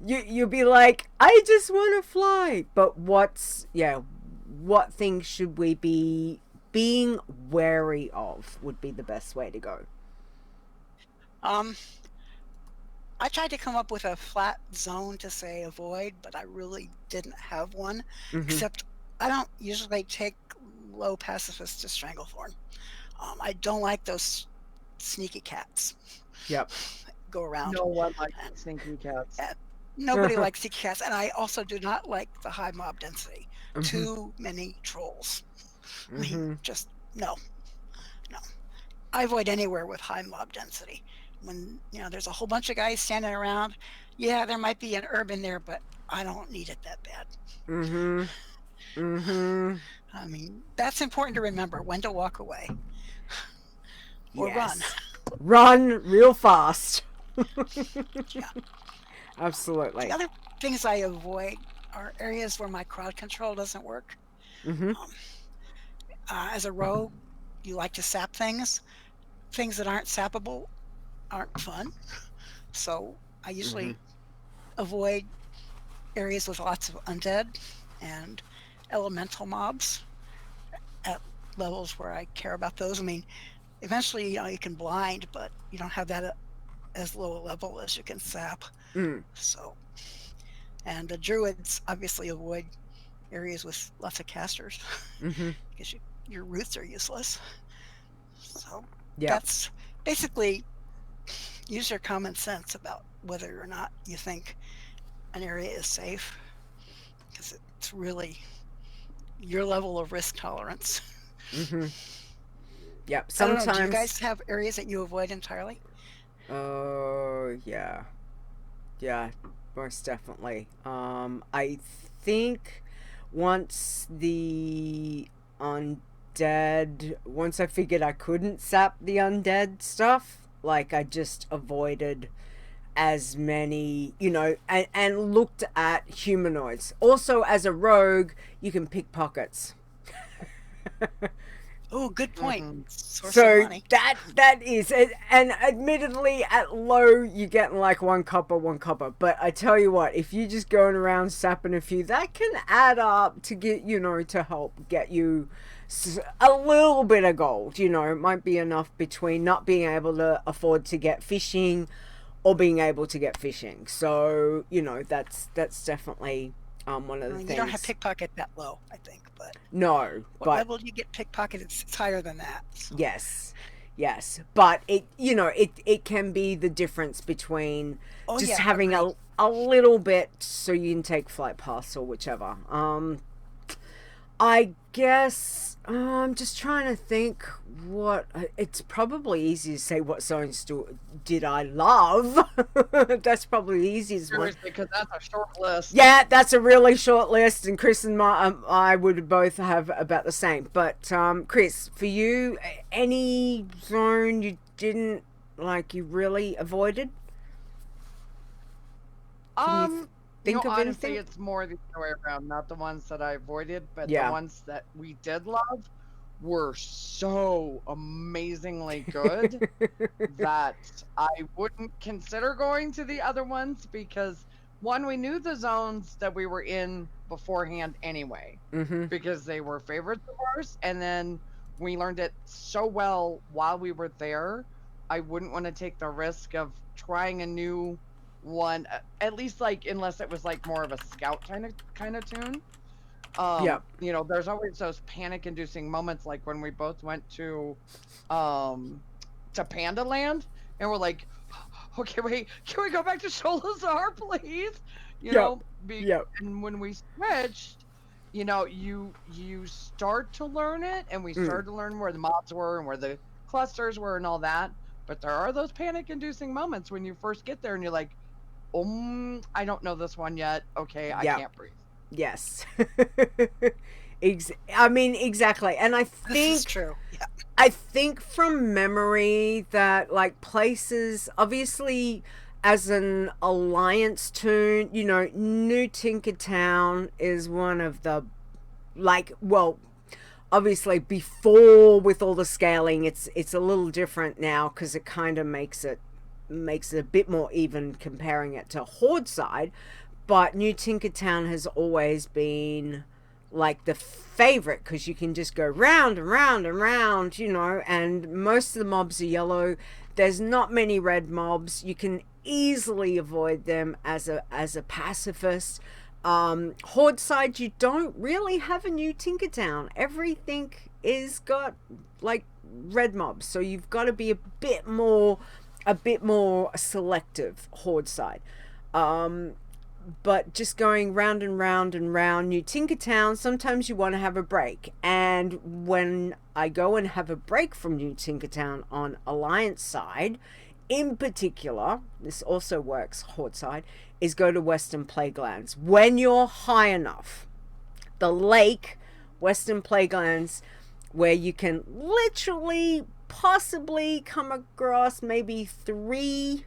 Speaker 1: you'll be like, I just want to fly. But what things should we be being wary of would be the best way to go.
Speaker 5: I tried to come up with a flat zone to say avoid, but I really didn't have one.
Speaker 1: Mm-hmm.
Speaker 5: Except I don't usually take low pacifists to Stranglethorn. I don't like those sneaky cats.
Speaker 1: Yep.
Speaker 5: Go around.
Speaker 2: No one likes sneaky cats.
Speaker 5: Nobody likes sneaky cats, and I also do not like the high mob density.
Speaker 1: Mm-hmm.
Speaker 5: Too many trolls. I mean,
Speaker 1: Mm-hmm.
Speaker 5: just no. I avoid anywhere with high mob density. When there's a whole bunch of guys standing around, yeah, there might be an herb in there, but I don't need it that bad.
Speaker 1: Mm-hmm. Mm-hmm.
Speaker 5: I mean, that's important to remember when to walk away or run.
Speaker 1: Run real fast.
Speaker 5: Yeah.
Speaker 1: Absolutely.
Speaker 5: The other things I avoid are areas where my crowd control doesn't work.
Speaker 1: Mm-hmm.
Speaker 5: As a rogue, you like to sap things. Things that aren't sappable aren't fun. So I usually avoid areas with lots of undead and elemental mobs at levels where I care about those. I mean, eventually, you can blind, but you don't have that at as low a level as you can sap. So, and the druids obviously avoid areas with lots of casters because your roots are useless. So that's basically use your common sense about whether or not you think an area is safe, because it's really your level of risk tolerance.
Speaker 1: Yep.
Speaker 5: Sometimes.
Speaker 1: Sometimes.
Speaker 5: Do you guys have areas that you avoid entirely?
Speaker 1: Oh, yeah. Yeah, most definitely. I think once I figured I couldn't sap the undead stuff, like I just avoided as many, and looked at humanoids. Also, as a rogue, you can pick pockets.
Speaker 5: Oh, good point. Source
Speaker 1: So
Speaker 5: of money.
Speaker 1: that is, and admittedly at low you get like one copper, but I tell you what, if you just going around sapping a few, that can add up to get, to help get you a little bit of gold. It might be enough between not being able to afford to get fishing or being able to get fishing. So that's definitely one of the things.
Speaker 5: You don't have pickpocket that low, I think, but
Speaker 1: no.
Speaker 5: What
Speaker 1: but
Speaker 5: level do you get pickpocket? It's higher than that. So.
Speaker 1: Yes, but it can be the difference between having a little bit so you can take flight paths or whichever. I guess I'm just trying to think what. It's probably easy to say what zones did I love. That's probably the easiest one.
Speaker 2: Because that's a short list.
Speaker 1: Yeah, that's a really short list, and Chris and I would both have about the same. But Chris, for you, any zone you didn't like, you really avoided? Think of
Speaker 2: honestly,
Speaker 1: anything?
Speaker 2: it's more the other way around. Not the ones that I avoided, but
Speaker 1: Yeah.
Speaker 2: the ones that we did love were so amazingly good that I wouldn't consider going to the other ones because, one, we knew the zones that we were in beforehand anyway, because they were favorites of ours, and then we learned it so well while we were there. I wouldn't want to take the risk of trying a new one, at least unless it was more of a scout kind of tune. There's always those panic inducing moments, like when we both went to Panda Land and we're like, okay, wait, can we go back to Sholazar, please? And when we switched, you start to learn it, and we started to learn where the mobs were and where the clusters were and all that, but there are those panic inducing moments when you first get there and you're like, I don't know this one yet. Okay, I can't breathe.
Speaker 1: Yes. I mean, exactly. And I think
Speaker 5: This is true. Yeah.
Speaker 1: I think from memory that like places, obviously as an alliance toon, you know, New Tinkertown is one of the, like, well, obviously before with all the scaling, it's a little different now because it kind of makes it a bit more even comparing it to Horde side. But New Tinkertown has always been like the favorite because you can just go round and round and round, you know, and most of the mobs are yellow. There's not many red mobs. You can easily avoid them as a pacifist. Horde side, you don't really have a New Tinkertown. Everything is got like red mobs, so you've got to be a bit more selective Horde side. But just going round and round and round New Tinkertown, sometimes you want to have a break. And when I go and have a break from New Tinkertown on Alliance side, in particular, this also works Horde side, is go to Western Plaguelands. When you're high enough, the lake, Western Plaguelands, where you can literally possibly come across maybe three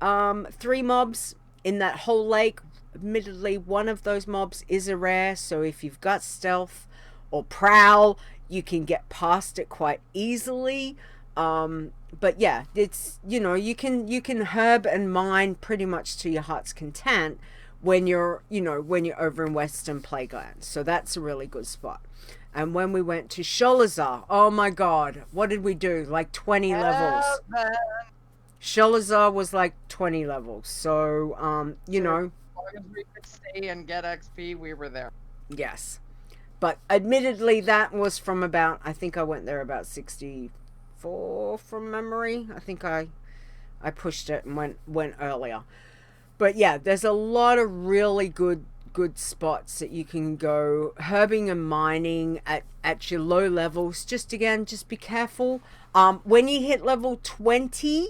Speaker 1: mobs in that whole lake. Admittedly, one of those mobs is a rare, so if you've got stealth or prowl, you can get past it quite easily. But yeah, it's, you know, you can herb and mine pretty much to your heart's content when you're over in Western Plaguelands. So that's a really good spot. And when we went to Sholazar, oh my god, what did we do? Like 20 levels. Sholazar was like 20 levels. So, you know.
Speaker 2: As long as we could stay and get XP, we were there.
Speaker 1: Yes. But admittedly, that was from about, I think I went there about 64 from memory. I think I pushed it and went earlier. But yeah, there's a lot of really good spots that you can go herbing and mining at your low levels. Just be careful. When you hit level 20,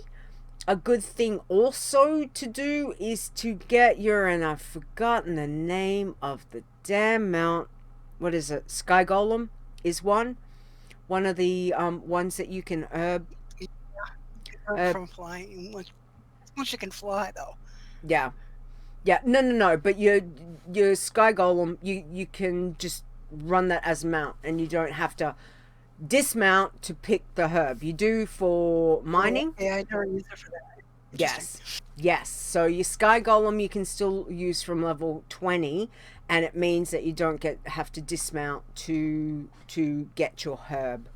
Speaker 1: a good thing also to do is to get and I've forgotten the name of the damn mount. What is it? Sky Golem is one of the ones that you can herb.
Speaker 5: Yeah, from flying. Once you can fly, though.
Speaker 1: Yeah. No. But your Sky Golem, you can just run that as mount, and you don't have to dismount to pick the herb. You do for mining.
Speaker 5: Yeah, I never used it for that.
Speaker 1: Yes. So your Sky Golem you can still use from level 20, and it means that you don't have to dismount to get your herb.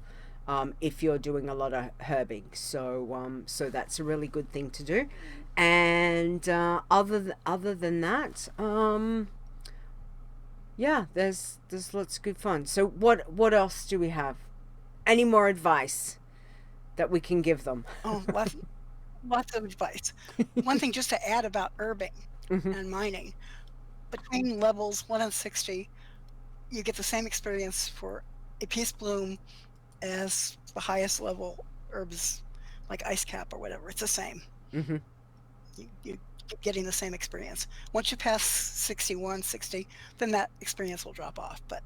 Speaker 1: If you're doing a lot of herbing, so that's a really good thing to do. And other than that, yeah, there's lots of good fun. So what else do we have? Any more advice that we can give them?
Speaker 5: Oh, lots of advice. One thing just to add about herbing and mining, between levels 1 and 60, you get the same experience for a peace bloom as the highest level herbs like ice cap or whatever. It's the same. You're getting the same experience. Once you pass 61, 60, then that experience will drop off. But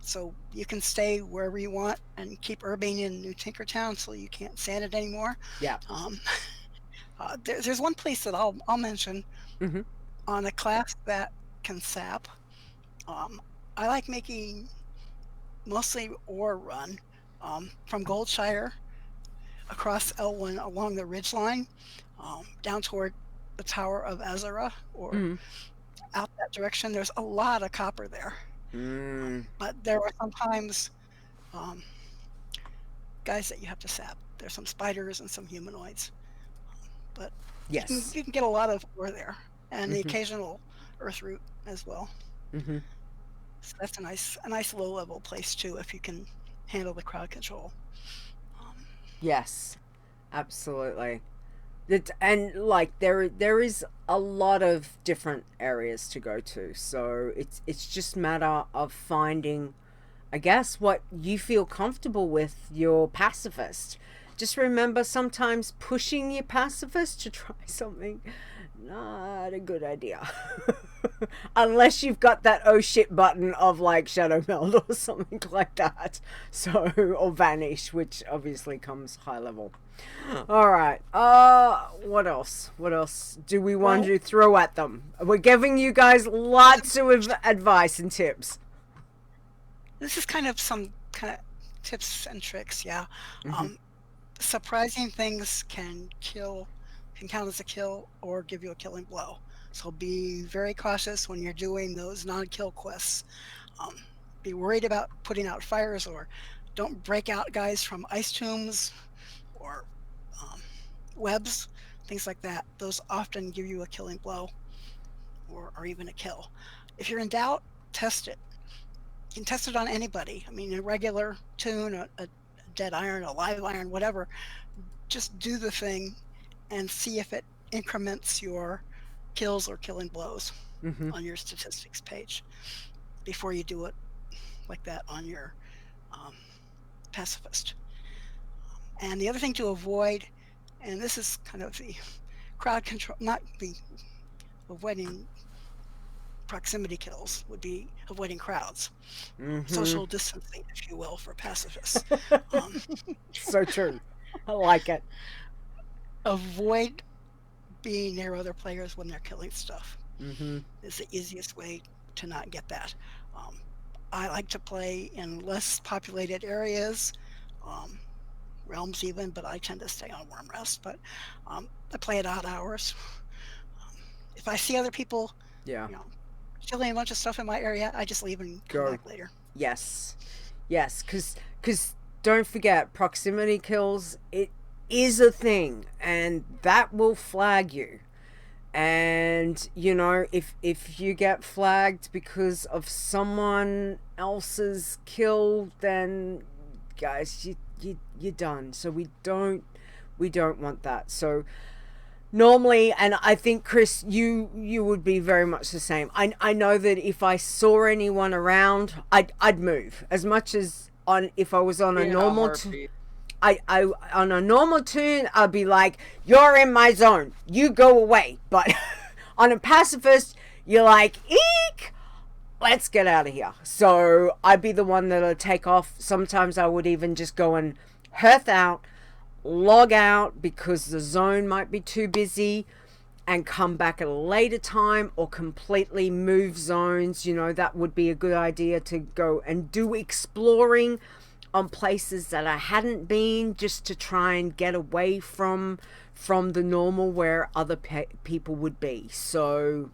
Speaker 5: so you can stay wherever you want and keep herbing in New Tinkertown so you can't sand it anymore.
Speaker 1: Yeah.
Speaker 5: There's one place that I'll mention on a class that can sap. I like making mostly ore run from Goldshire across L1 along the ridgeline down toward the Tower of Azeroth or out that direction. There's a lot of copper there. But there are sometimes guys that you have to sap. There's some spiders and some humanoids. But
Speaker 1: yes,
Speaker 5: you can get a lot of ore there, and the occasional earth root as well. So that's a nice low level place too if you can handle the crowd control.
Speaker 1: Yes, absolutely. And like there is a lot of different areas to go to, so it's just a matter of finding, I guess, what you feel comfortable with your pacifist. Just remember, sometimes pushing your pacifist to try something, not a good idea. Unless you've got that oh shit button of like Shadow Meld or something like that. So, or Vanish, which obviously comes high level. Alright, what else? What else do we want to throw at them? We're giving you guys lots of advice and tips.
Speaker 5: This is kind of some kind of tips and tricks, yeah.
Speaker 1: Mm-hmm.
Speaker 5: Surprising things can count as a kill or give you a killing blow. So be very cautious when you're doing those non-kill quests. Be worried about putting out fires, or don't break out guys from ice tombs or webs, things like that. Those often give you a killing blow or even a kill. If you're in doubt, test it. You can test it on anybody. I mean, a regular tune, a dead iron, a live iron, whatever. Just do the thing and see if it increments your kills or killing blows on your statistics page before you do it like that on your Pacifist. And the other thing to avoid, and this is kind of the crowd control, not the avoiding proximity kills, would be avoiding crowds. Social distancing, if you will, for pacifists.
Speaker 1: So true. I like it.
Speaker 5: Avoid being near other players when they're killing stuff. Is the easiest way to not get that. I like to play in less populated areas, realms even, but I tend to stay on Worm Rest. But I play at odd hours. If I see other people, killing a bunch of stuff in my area, I just leave and come back later.
Speaker 1: Yes, because don't forget, proximity kills, it is a thing, and that will flag you. And you know, if you get flagged because of someone else's kill, then guys, you're done. So we don't want that. So normally, and I think Chris, you would be very much the same. I know that if I saw anyone around, I'd move as much as if I was on a normal I on a normal tune, I'd be like, you're in my zone, you go away. But on a pacifist, you're like, eek, let's get out of here. So I'd be the one that'll take off. Sometimes I would even just go and hearth out, log out because the zone might be too busy, and come back at a later time, or completely move zones. You know, that would be a good idea, to go and do exploring on places that I hadn't been, just to try and get away from the normal where other people would be. So,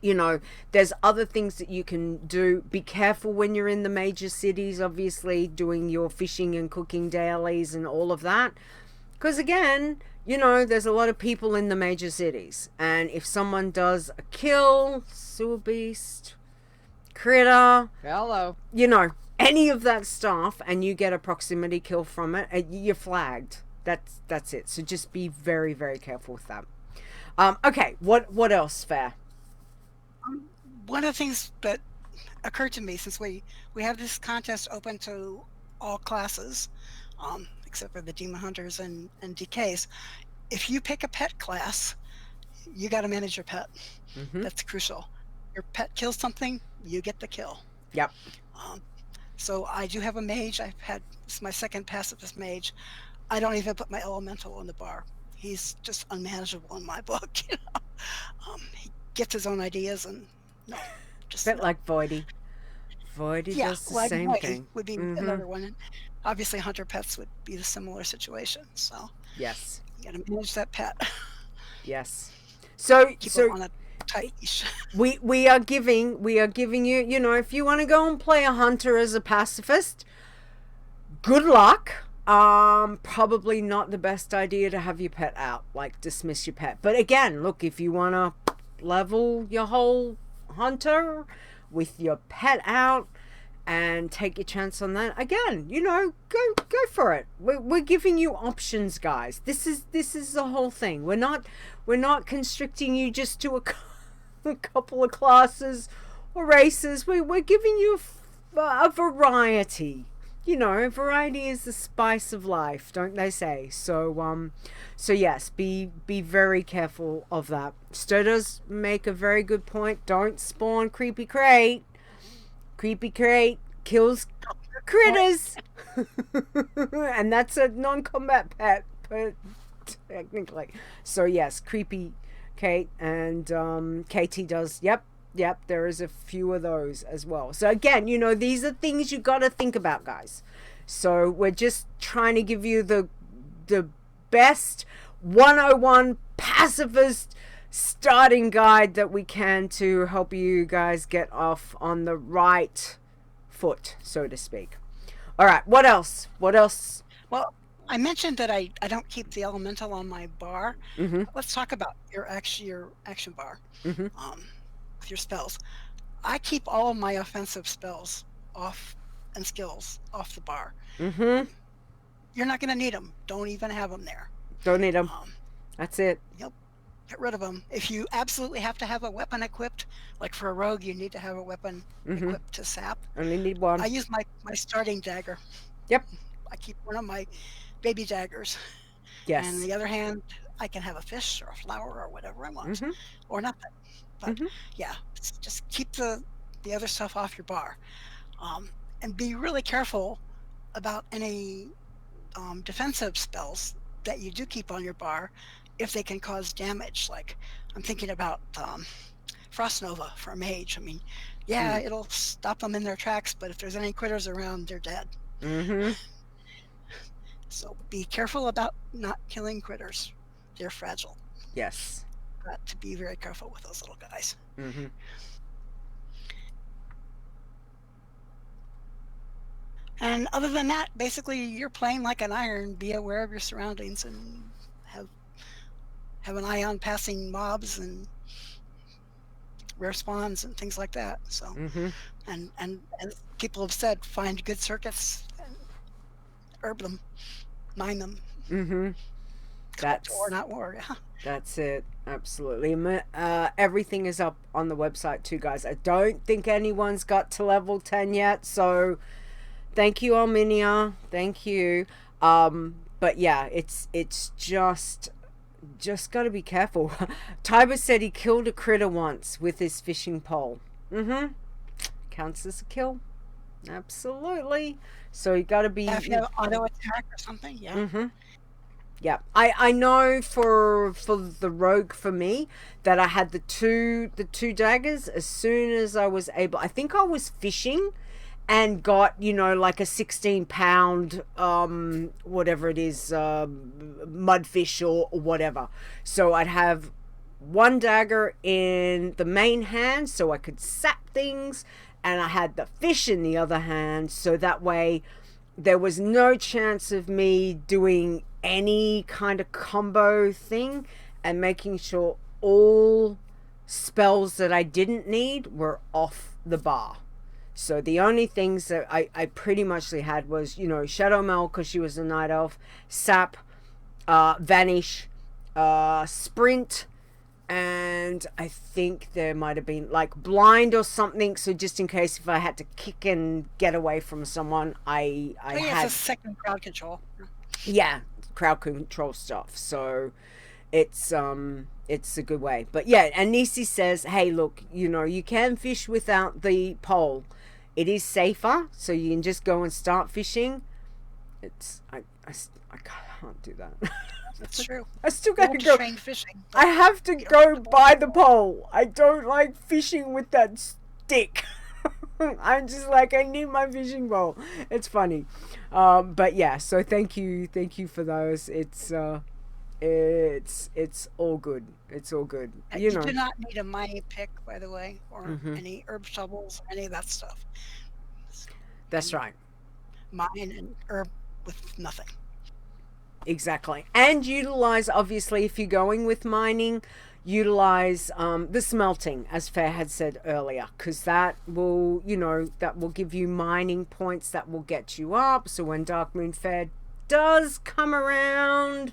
Speaker 1: you know, there's other things that you can do. Be careful when you're in the major cities, obviously, doing your fishing and cooking dailies and all of that. Because again, you know, there's a lot of people in the major cities. And if someone does a kill, sewer beast, critter,
Speaker 2: Hello.
Speaker 1: you know, any of that stuff, and you get a proximity kill from it, you're flagged. That's it. So just be very, very careful with that. Okay, what else, Ferre?
Speaker 5: One of the things that occurred to me, since we have this contest open to all classes, except for the Demon Hunters and DKs, if you pick a pet class, you got to manage your pet. That's crucial. Your pet kills something, you get the kill.
Speaker 1: Yep.
Speaker 5: So I do have a mage. This is my second pacifist mage. I don't even put my elemental on the bar. He's just unmanageable in my book. You know? He gets his own ideas, and no, just
Speaker 1: bit like Voidy. Voidy does the same thing.
Speaker 5: Would be another one. And obviously, hunter pets would be the similar situation. So
Speaker 1: yes,
Speaker 5: you got to manage that pet.
Speaker 1: Yes. So
Speaker 5: Keep it on a tight leash.
Speaker 1: we are giving you, you know, if you want to go and play a hunter as a pacifist, good luck. Probably not the best idea to have your pet out, like dismiss your pet. But again, look, if you want to level your whole hunter with your pet out and take your chance on that, again, you know, go for it. We're giving you options, guys. This is the whole thing. We're not constricting you just to a couple of classes or races. We're giving you a variety. You know, variety is the spice of life, don't they say? So yes, be very careful of that. Sto does make a very good point. Don't spawn creepy crate. Creepy crate kills critters. And that's a non-combat pet, but technically. So yes, creepy Kate and KT does. Yep, there is a few of those as well. So again, you know, these are things you got to think about, guys. So we're just trying to give you the best 101 pacifist starting guide that we can to help you guys get off on the right foot, so to speak. All right, what else?
Speaker 5: Well, I mentioned that I don't keep the elemental on my bar.
Speaker 1: Mm-hmm.
Speaker 5: Let's talk about your action bar.
Speaker 1: Mm-hmm.
Speaker 5: With your spells. I keep all of my offensive spells off and skills off the bar.
Speaker 1: Mm-hmm.
Speaker 5: You're not going to need them. Don't even have them there.
Speaker 1: Don't need them. That's it.
Speaker 5: Yep. Get rid of them. If you absolutely have to have a weapon equipped, like for a rogue, you need to have a weapon equipped to sap.
Speaker 1: Only need one.
Speaker 5: I use my starting dagger.
Speaker 1: Yep.
Speaker 5: I keep one of my baby daggers.
Speaker 1: Yes.
Speaker 5: And on the other hand, I can have a fish or a flower or whatever I want, or nothing. But yeah, just keep the other stuff off your bar, and be really careful about any defensive spells that you do keep on your bar if they can cause damage. Like I'm thinking about Frost Nova for a mage. I mean, yeah, it'll stop them in their tracks, but if there's any critters around, they're dead. So be careful about not killing critters. They're fragile.
Speaker 1: Yes.
Speaker 5: Got to be very careful with those little guys. And other than that, basically, you're playing like an iron. Be aware of your surroundings and have an eye on passing mobs and rare spawns and things like that. So, and as people have said, find good circuits and herb them, mine them.
Speaker 1: That's
Speaker 5: or not war. Yeah.
Speaker 1: That's it. Absolutely. Everything is up on the website too, guys. I don't think anyone's got to level 10 yet, so thank you, Arminia. Thank you. But yeah, it's just got to be careful. Tiber said he killed a critter once with his fishing pole. Counts as a kill. Absolutely. So you got to be.
Speaker 5: If you have auto attack or something, yeah.
Speaker 1: Yeah, I know for the rogue, for me, that I had the two daggers as soon as I was able. I think I was fishing and got, you know, like a 16-pound whatever it is, mudfish or whatever. So I'd have one dagger in the main hand so I could sap things, and I had the fish in the other hand, so that way there was no chance of me doing any kind of combo thing, and making sure all spells that I didn't need were off the bar. So the only things that I pretty much had was, you know, Shadow Mel because she was a night elf, sap, vanish, sprint, and I think there might have been like blind or something, so just in case if I had to kick and get away from someone, I had
Speaker 5: it's a second crowd control.
Speaker 1: Yeah, crowd control stuff. So it's a good way. But yeah, and Nisi says, hey, look, you know, you can fish without the pole. It is safer, so you can just go and start fishing. I can't do that.
Speaker 5: That's true.
Speaker 1: I still gotta go.
Speaker 5: Train fishing.
Speaker 1: I have to go by the pole. I don't like fishing with that stick. I'm just like, I need my fishing pole. It's funny. But yeah, so thank you for those. It's all good. It's all good. You know.
Speaker 5: Do not need a mining pick, by the way, or any herb shovels, or any of that stuff.
Speaker 1: That's right.
Speaker 5: Mine and herb with nothing.
Speaker 1: Exactly. And utilize, obviously, if you're going with mining, utilize the smelting, as Ferre had said earlier, because that will, you know, that will give you mining points that will get you up. So when Darkmoon Fair does come around,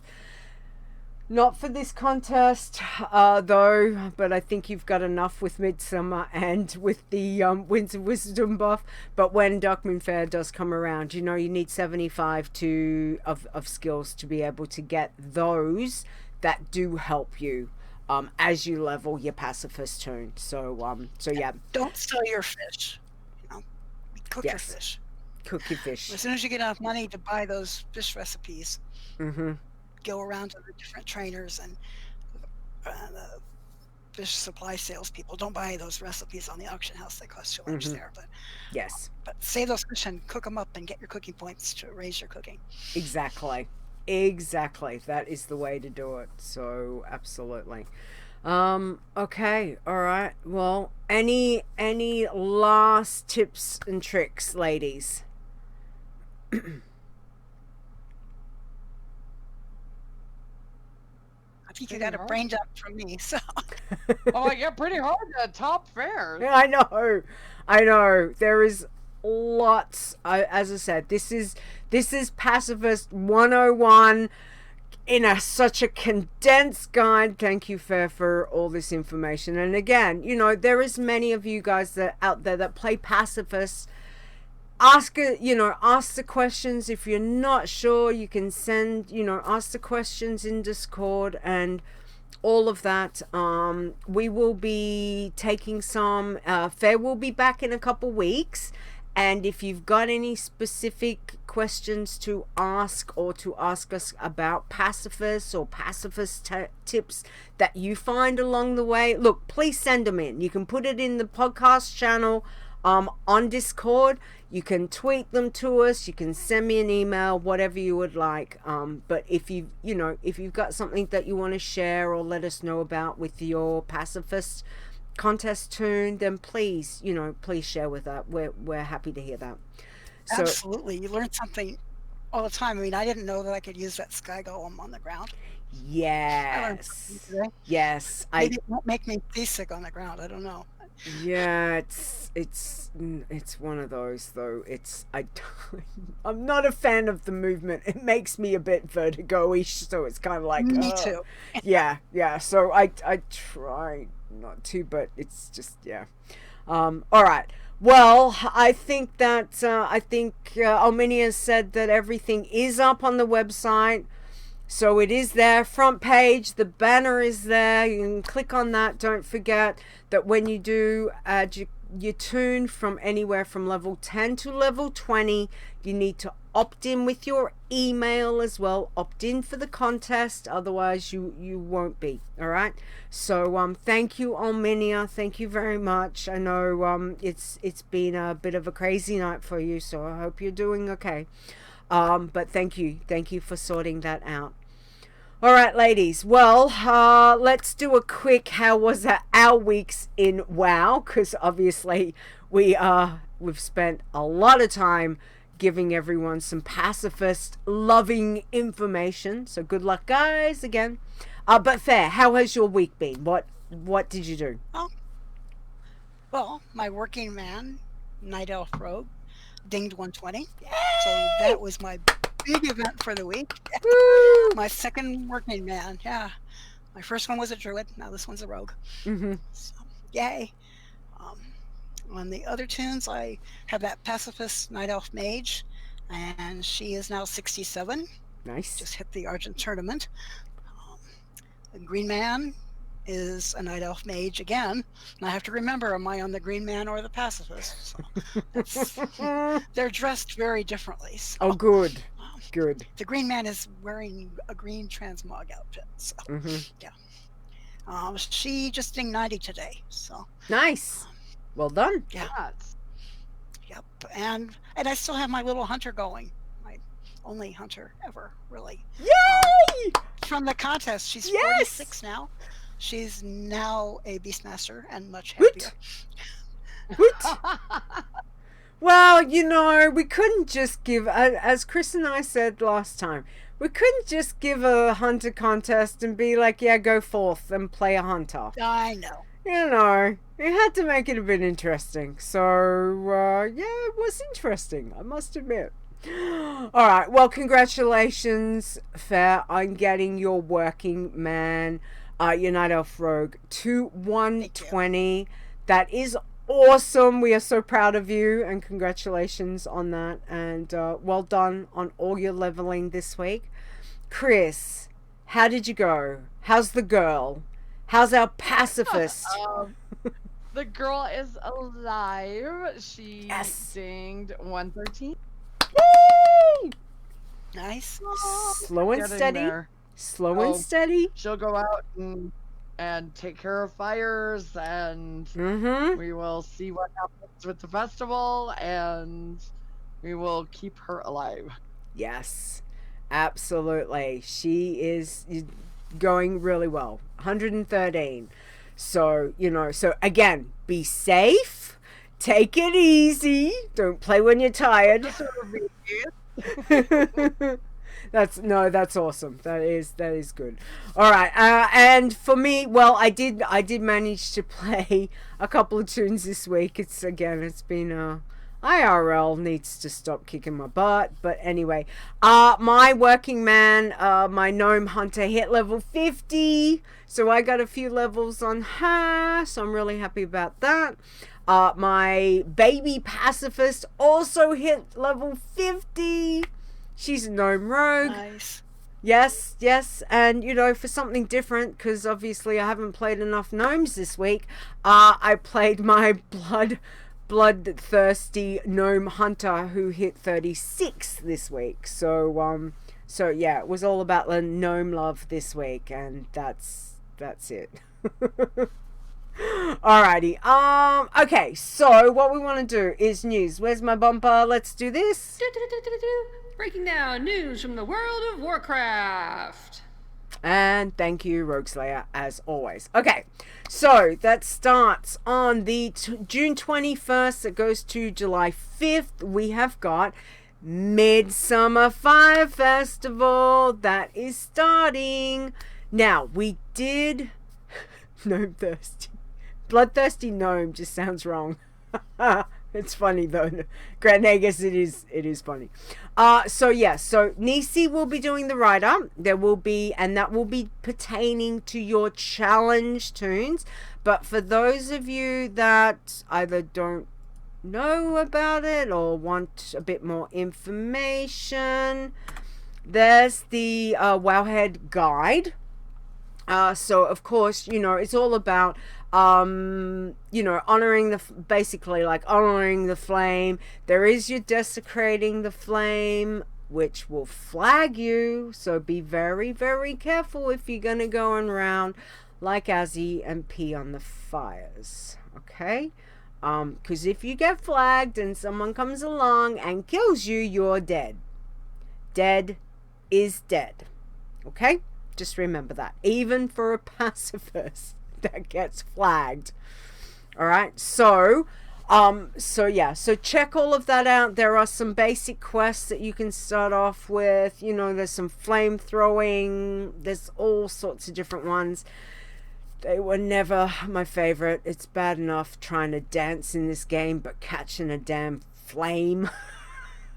Speaker 1: not for this contest though, but I think you've got enough with Midsummer and with the Winds of Wisdom buff. But when Darkmoon Fair does come around, you know, you need 75 of skills to be able to get those that do help you as you level your pacifist tune. So yeah.
Speaker 5: Don't sell your fish. You know, cook your
Speaker 1: Yes.
Speaker 5: fish.
Speaker 1: Cook your fish.
Speaker 5: As soon as you get enough money to buy those fish recipes,
Speaker 1: Mm-hmm.
Speaker 5: go around to the different trainers and the fish supply salespeople. Don't buy those recipes on the auction house; they cost too much there.
Speaker 1: Yes.
Speaker 5: But save those fish and cook them up and get your cooking points to raise your cooking.
Speaker 1: Exactly. That is the way to do it. So absolutely. Okay. All right. Well, any last tips and tricks, ladies?
Speaker 5: I think you got a brain dump from me, so.
Speaker 2: Oh, I get pretty hard to top fairs.
Speaker 1: I know. There is lots. As I said, this is Pacifist 101 in such a condensed guide. Thank you, Ferre, for all this information. And again, there is many of you guys that out there that play Pacifists. Ask the questions. If you're not sure, you can send, ask the questions in Discord and all of that. We will be taking some, Ferre will be back in a couple weeks. And if you've got any specific questions to ask or to ask us about pacifists or pacifist tips that you find along the way, look, please send them in. You can put it in the podcast channel on Discord. You can tweet them to us. You can send me an email, whatever you would like. But if you've got something that you want to share or let us know about with your pacifist contest tune, then please share with that. We're happy to hear that. So,
Speaker 5: absolutely, you learn something all the time. I mean, I didn't know that I could use that sky golem on the ground.
Speaker 1: Yes. Yes.
Speaker 5: Maybe it won't make me seasick on the ground. I don't know.
Speaker 1: Yeah, it's one of those though. I'm not a fan of the movement. It makes me a bit vertigo-ish, so it's kind of like
Speaker 5: me too.
Speaker 1: Yeah. So I try not to, but it's just all right. Well, I think that Arminia said that everything is up on the website. So it is there, front page, the banner is there. You can click on that. Don't forget that when you do add your tune from anywhere from level 10 to level 20, you need to opt in with your email as well. Opt in for the contest, otherwise you won't be. All right. So thank you, Arminia. Thank you very much. I know it's been a bit of a crazy night for you, so I hope you're doing okay. But thank you for sorting that out. All right, ladies. Well, let's do a quick how was our weeks in WoW, because obviously we've spent a lot of time giving everyone some pacifist loving information. So good luck, guys, again. But Ferre, how has your week been? What did you do?
Speaker 5: Well, my working man, Night Elf Rogue, dinged 120. So that was my big event for the week. My second working man, yeah. My first one was a druid. Now this one's a rogue.
Speaker 1: Mm-hmm.
Speaker 5: So, yay. On the other tunes, I have that pacifist Night Elf mage, and she is now 67.
Speaker 1: Nice.
Speaker 5: Just hit the Argent tournament. The green man is a Night Elf mage again. And I have to remember, am I on the green man or the pacifist? So they're dressed very differently. So,
Speaker 1: oh, good. Good.
Speaker 5: The green man is wearing a green transmog outfit. So, yeah. She just dinged 90 today. So
Speaker 1: nice. Well done.
Speaker 5: Yeah.
Speaker 2: Yes.
Speaker 5: Yep. And I still have my little hunter going. My only hunter ever, really.
Speaker 1: Yay!
Speaker 5: From the contest, she's
Speaker 1: Yes!
Speaker 5: 46 now. She's now a beastmaster and much happier.
Speaker 1: What? Well, we couldn't just give, as Chris and I said last time, we couldn't just give a hunter contest and be like, yeah, go forth and play a hunter.
Speaker 5: I know.
Speaker 1: We had to make it a bit interesting. So, yeah, it was interesting, I must admit. All right, well, congratulations, Ferre, on getting your working man, your Night Elf Rogue to 120. That is awesome. We are so proud of you, and congratulations on that. And well done on all your leveling this week. Chris, how did you go? How's the girl? How's our pacifist?
Speaker 2: The girl is alive. She
Speaker 1: Yes.
Speaker 2: dinged 113.
Speaker 1: Woo!
Speaker 5: Nice.
Speaker 1: Slow and
Speaker 2: Getting
Speaker 1: steady.
Speaker 2: there.
Speaker 1: Slow
Speaker 2: Oh.
Speaker 1: and steady.
Speaker 2: She'll go out and take care of fires, and
Speaker 1: Mm-hmm.
Speaker 2: we will see what happens with the festival, and we will keep her alive.
Speaker 1: Yes, absolutely. She is going really well. 113. So, so again, be safe. Take it easy. Don't play when you're tired. That's awesome. That is good. All right. And for me, well, I did manage to play a couple of tunes this week. It's been IRL needs to stop kicking my butt. But anyway, my working man, my gnome hunter hit level 50. So I got a few levels on her. So I'm really happy about that. My baby pacifist also hit level 50. She's a gnome rogue.
Speaker 5: Nice.
Speaker 1: Yes. And, for something different, because obviously I haven't played enough gnomes this week, I played my bloodthirsty gnome hunter who hit 36 this week. So yeah, it was all about the gnome love this week, and that's it. Alrighty. Okay, so what we want to do is news. Where's my bumper? Let's do this.
Speaker 6: Breaking down news from the world of Warcraft.
Speaker 1: And thank you, Rogueslayer, as always. Okay, so that starts on the June 21st. It goes to July 5th. We have got Midsummer Fire Festival that is starting. Now, we did... Gnome Thirsty. Bloodthirsty Gnome just sounds wrong. It's funny though. Grand Nagus, it is funny. So Nisi will be doing the write-up. That will be pertaining to your challenge tunes. But for those of you that either don't know about it or want a bit more information, there's the Wowhead guide. So of course, it's all about honoring honoring the flame. There is your desecrating the flame, which will flag you, so be very, very careful if you're gonna go around like Azzy and pee on the fires. Okay, because if you get flagged and someone comes along and kills you, you're dead. Dead is dead. Okay, just remember that, even for a pacifist that gets flagged. All right, so check all of that out. There are some basic quests that you can start off with. There's some flame throwing, there's all sorts of different ones. They were never my favorite. It's bad enough trying to dance in this game, but catching a damn flame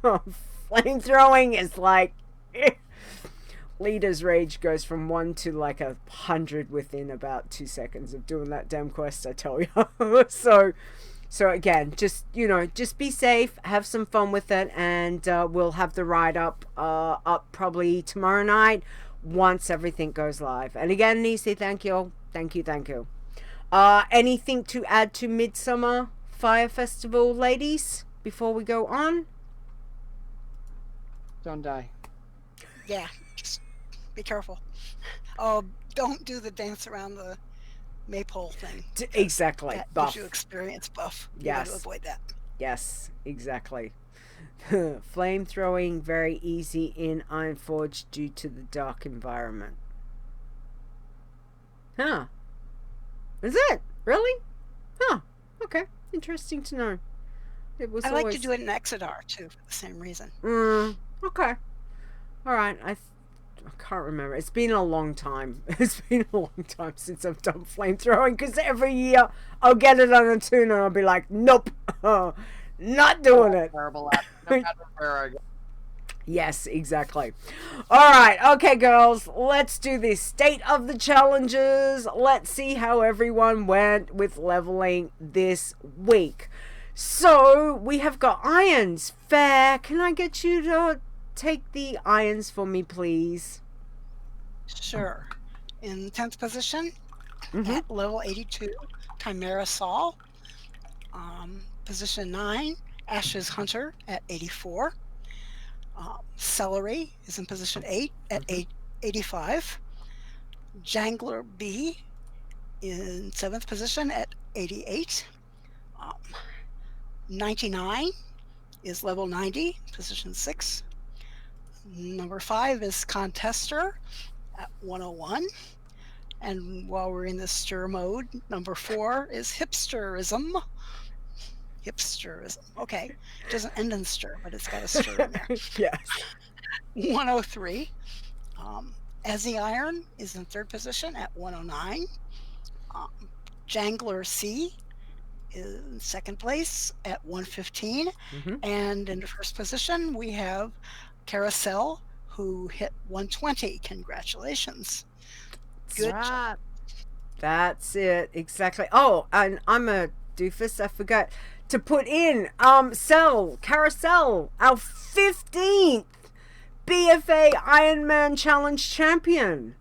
Speaker 1: flame throwing is like Leeta's rage goes from 1 to like 100 within about 2 seconds of doing that damn quest, I tell you. So again, just be safe, have some fun with it, and we'll have the write-up up probably tomorrow night once everything goes live. And again, Nisi, thank you. Anything to add to Midsummer Fire Festival, ladies, before we go on?
Speaker 2: Don't die.
Speaker 5: Yeah, just be careful. Oh, don't do the dance around the maypole thing.
Speaker 1: Exactly.
Speaker 5: That
Speaker 1: Buff.
Speaker 5: gives you experience buff. You
Speaker 1: Yes.
Speaker 5: got to avoid that.
Speaker 1: Yes, exactly. Flame throwing very easy in Ironforge due to the dark environment. Huh. Is it? Really? Huh. Okay. Interesting to know. It was
Speaker 5: I like
Speaker 1: always...
Speaker 5: to do it in Exodar too, for the same reason.
Speaker 1: Okay. All right. I can't remember. It's been a long time. It's been a long time since I've done flame throwing, because every year I'll get it on a tune and I'll be like, nope, not doing it.
Speaker 2: Terrible app. No matter where I go.
Speaker 1: Yes, exactly. All right. Okay, girls, let's do this. State of the challenges. Let's see how everyone went with leveling this week. So we have got irons. Ferre, can I get you to take the irons for me, please?
Speaker 5: Sure. In 10th position, at level 82, Chimera Saul. Position 9, Ashes Hunter at 84. Celery is in position 8 at 85. Jangler B in 7th position at 88. 99 is level 90, position 6. Number 5 is Contester at 101. And while we're in the stir mode, number 4 is Hipsterism. Hipsterism. Okay. It doesn't end in stir, but it's got a stir in there.
Speaker 1: Yes.
Speaker 5: 103. Ezzy Iron is in 3rd position at 109. Jangler C is in 2nd place at 115. And in the 1st position, we have KhrysW, who hit 120. Congratulations. Good job.
Speaker 1: That's it. Exactly. Oh, and I'm a doofus. I forgot to put in KhrysW, our 15th BFA Ironman Challenge champion.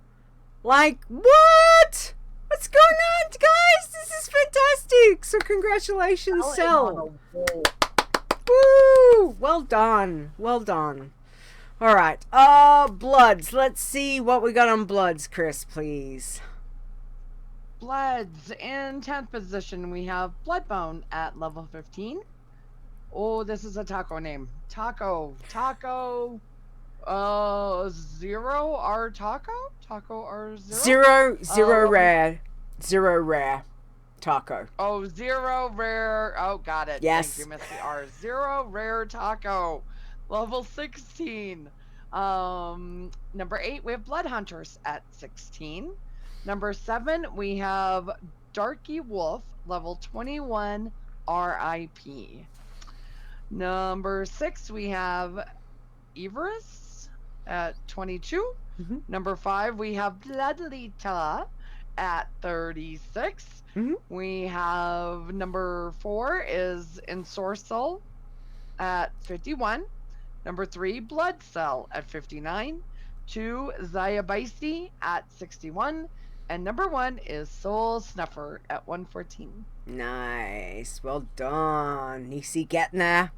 Speaker 1: Like, what? What's going on, guys? This is fantastic. So congratulations, Cell. Woo! Well done. Well done. All right. Bloods. Let's see what we got on Bloods, Chris, please.
Speaker 2: Bloods in 10th position, we have Bloodbone at level 15. Oh, this is a taco name. Taco. Zero R Taco? Taco R Zero?
Speaker 1: Zero rare taco.
Speaker 2: Oh, zero rare. Oh, got it.
Speaker 1: Yes.
Speaker 2: Thank you, Miss the R. Zero rare taco. Level 16. Number 8, we have Blood Hunters at 16. Number 7, we have Darky Wolf, level 21, RIP. Number 6, we have Everus at 22. Number 5, we have Leeta at 36. We have number 4 is Ensorcel at 51. Number 3, Blood Cell at 59. 2, Zayabaisi at 61. And number 1 is Soul Snuffer at 114.
Speaker 1: Nice. Well done. Nisi getting there.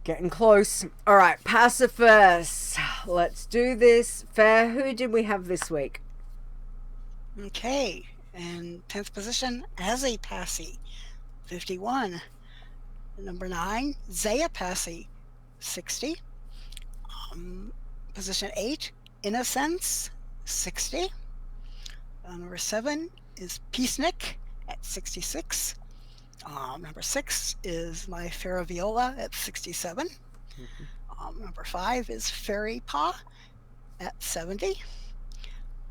Speaker 1: Getting close. All right, Pacifist. Let's do this. Ferre, who did we have this week?
Speaker 5: Okay. In 10th position, Azzy Passy, 51. Number 9, Zaya Passy, 60. Position 8, Innocence, 60. Number 7 is Peacenik at 66. Number 6 is my Ferre Viola at 67. Number 5 is Fairy Paw at 70.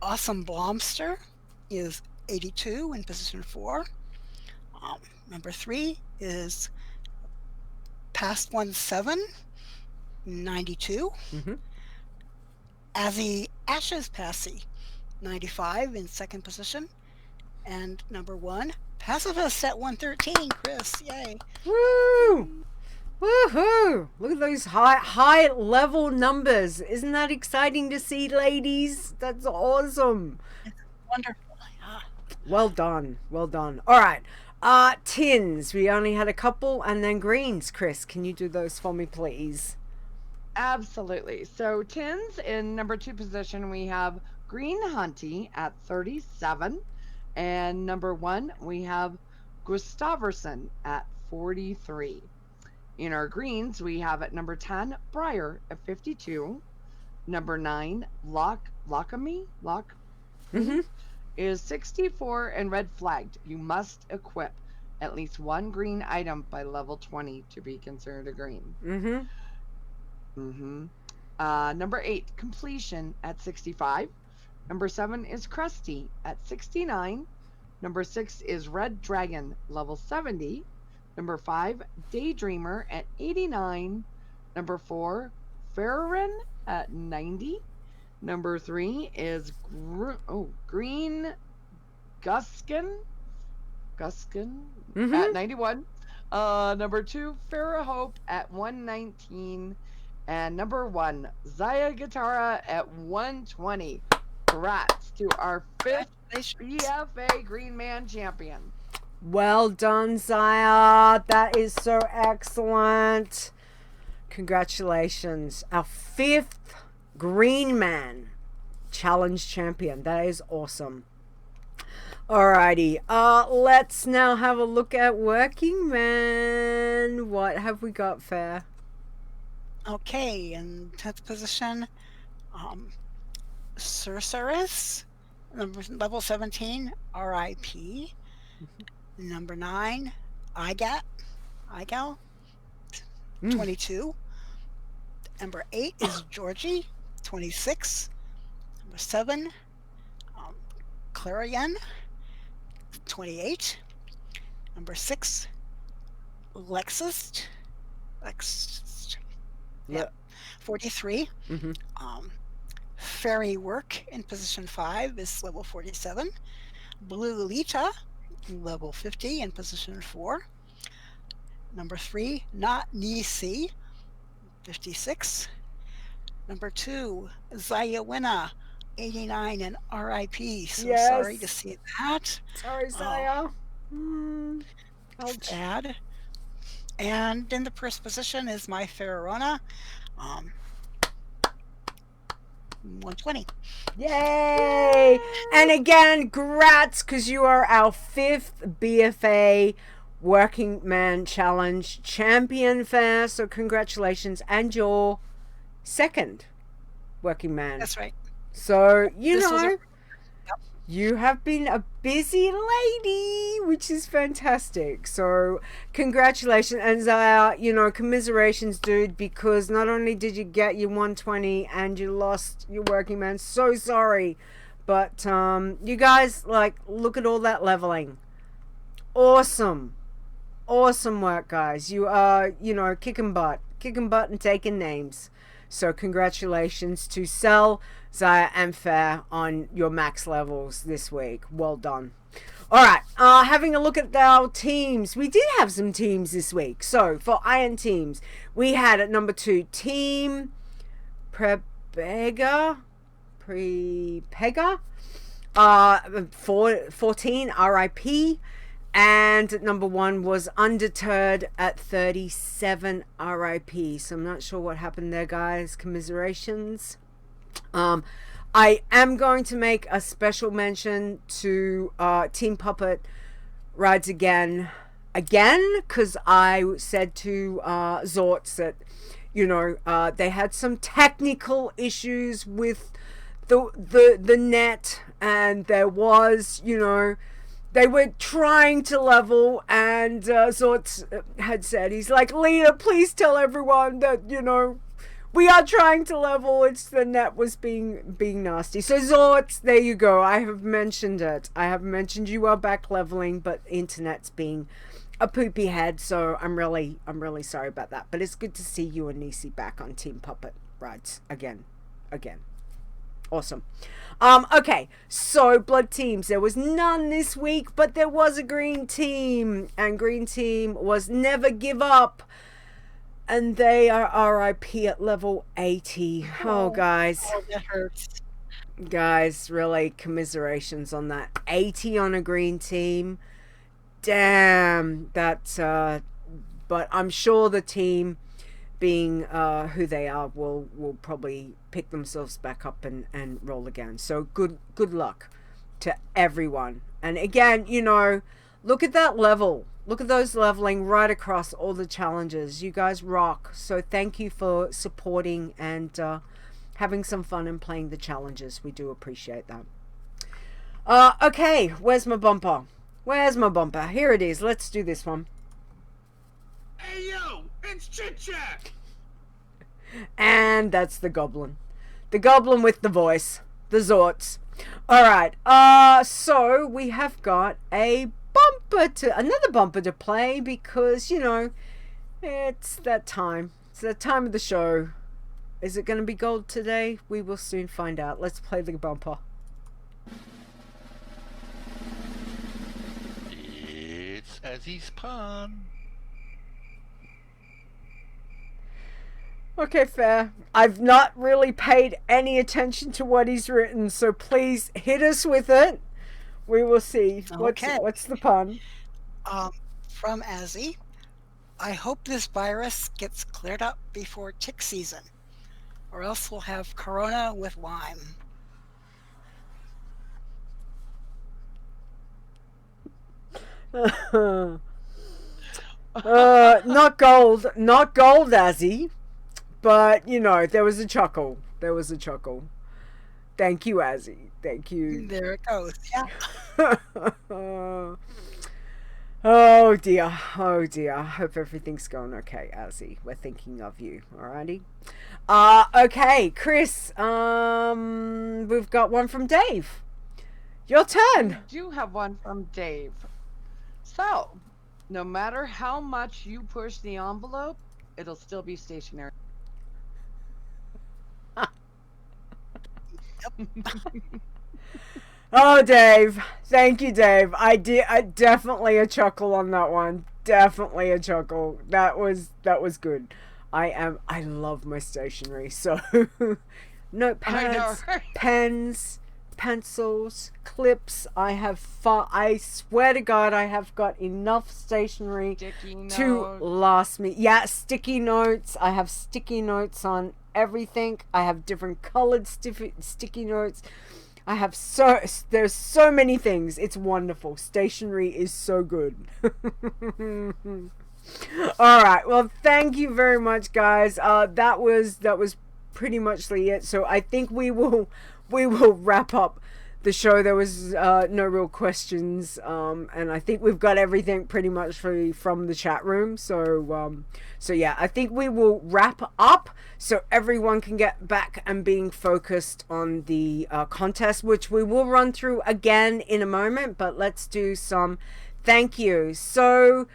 Speaker 5: Awesome Blomster is 82 in position 4. Number 3 is Past 17, 92. Azzy Ashes Passy, 95 in 2nd position. And number 1, Pacifist at 113, Chris. Yay.
Speaker 1: Woo! Woohoo! Look at those high level numbers. Isn't that exciting to see, ladies? That's awesome.
Speaker 5: Wonderful.
Speaker 1: Well done. Well done. All right. Tins. We only had a couple, and then greens. Chris, can you do those for me, please?
Speaker 2: Absolutely. So tins in number 2 position, we have Green Hunty at 37. And number 1, we have Gustaverson at 43. In our greens, we have at number 10, Briar at 52. Number 9, Lockamy is 64 and red flagged. You must equip at least 1 green item by level 20 to be considered a green. Number 8, Completion at 65. Number 7 is Krusty at 69. Number 6 is Red Dragon, level 70. Number 5, Daydreamer at 89. Number 4, Ferren at 90. Number 3 is Green Guskin at 91. Number 2, Farrah Hope at 119. And number 1, Zaya Guitarra at 120. Congrats to our 5th BFA Green Man Champion.
Speaker 1: Well done, Zaya. That is so excellent. Congratulations. Our 5th Green Man Challenge Champion. That is awesome. Alrighty. Let's now have a look at Working Man. What have we got, Ferre?
Speaker 5: Okay, in 10th position, Sorceress, level 17, RIP. Number 9, Igal, 22. Number 8 is Georgie, 26. Number 7, Clarion, 28. Number 6, Lexus,
Speaker 1: Yeah.
Speaker 5: 43. Ferry Work in position 5 is level 47. Blue Leeta, level 50 in position 4. Number 3, Not Nisi, 56. Number 2, Zayawina, 89 and RIP. So
Speaker 1: Yes.
Speaker 5: sorry to see that.
Speaker 1: Sorry, Zaya.
Speaker 5: Sad. And in the first position is my Ferrona, 120.
Speaker 1: Yay! And again, grats, because you are our 5th BFA Working Man Challenge champion, Ferre. So congratulations. And your 2nd Working Man.
Speaker 5: That's right.
Speaker 1: So,
Speaker 5: This was a-
Speaker 1: you have been a busy lady, which is fantastic. So, congratulations. And Zaya, commiserations, dude, because not only did you get your 120 and you lost your Working Man, so sorry. But, you guys, look at all that leveling. Awesome. Awesome work, guys. You are, kicking butt and taking names. So congratulations to Cell, Zaya, and Ferre on your max levels this week. Well done. Alright, having a look at our teams. We did have some teams this week. So, for Iron teams, we had at number 2, Team Prepega, 14, RIP. And at number 1 was Undeterred at 37 RIP. So I'm not sure what happened there, guys. Commiserations. I am going to make a special mention to Team Puppet Rides Again, because I said to Zorts that, they had some technical issues with the net, and there was, they were trying to level, and Zorts had said, he's like, Leeta, please tell everyone that, we are trying to level. It's the net was being nasty. So Zorts, there you go. I have mentioned it. I have mentioned you are back leveling, but internet's being a poopy head. So I'm really sorry about that. But it's good to see you and Nisi back on Team Puppet Rides again. Awesome. Okay, so blood teams. There was none this week, but there was a green team, and green team was Never Give Up, and they are RIP at level 80. Oh, guys.
Speaker 5: Oh, that hurts.
Speaker 1: Guys, really, commiserations on that. 80 on a green team. Damn, that's, but I'm sure the team, being who they are, will probably pick themselves back up and roll again. So good luck to everyone. And again, look at that level. Look at those leveling right across all the challenges. You guys rock. So thank you for supporting and having some fun and playing the challenges. We do appreciate that. Okay, where's my bumper? Here it is. Let's do this one.
Speaker 4: Hey yo, it's Chit Chat!
Speaker 1: And that's the goblin. The goblin with the voice. The Zorts. Alright, so we have got another bumper to play because, it's that time. It's that time of the show. Is it going to be gold today? We will soon find out. Let's play the bumper.
Speaker 7: It's Azzy's Pun.
Speaker 1: Okay, fair. I've not really paid any attention to what he's written, so please hit us with it. We will see.
Speaker 5: Okay.
Speaker 1: What's the pun?
Speaker 5: From Azzy, I hope this virus gets cleared up before tick season, or else we'll have corona with Lyme.
Speaker 1: Not gold, Azzy, but you know, there was a chuckle. Thank you, Azzy. Thank you.
Speaker 5: There it goes. Yeah.
Speaker 1: Oh dear. Hope everything's going okay, Azzy. We're thinking of you. Alrighty. Okay, Chris. We've got one from Dave. Your turn.
Speaker 2: We do have one from Dave. So, no matter how much you push the envelope, it'll still be stationary.
Speaker 1: Oh, Dave. Thank you, Dave. I definitely a chuckle on that one. Definitely a chuckle. That was good. I love my stationery. So notepads, pens, pencils, clips. I swear to God, I have got enough stationery to last me. Yeah, sticky notes. I have sticky notes on everything. I have different colored sticky notes. There's so many things. It's wonderful. Stationery is so good. All right. Well, thank you very much, guys. That was pretty much it. So I think we will wrap up the show. There was no real questions, and I think we've got everything pretty much free from the chat room. So yeah, I think we will wrap up so everyone can get back and being focused on the contest, which we will run through again in a moment. But let's do some thank yous. So,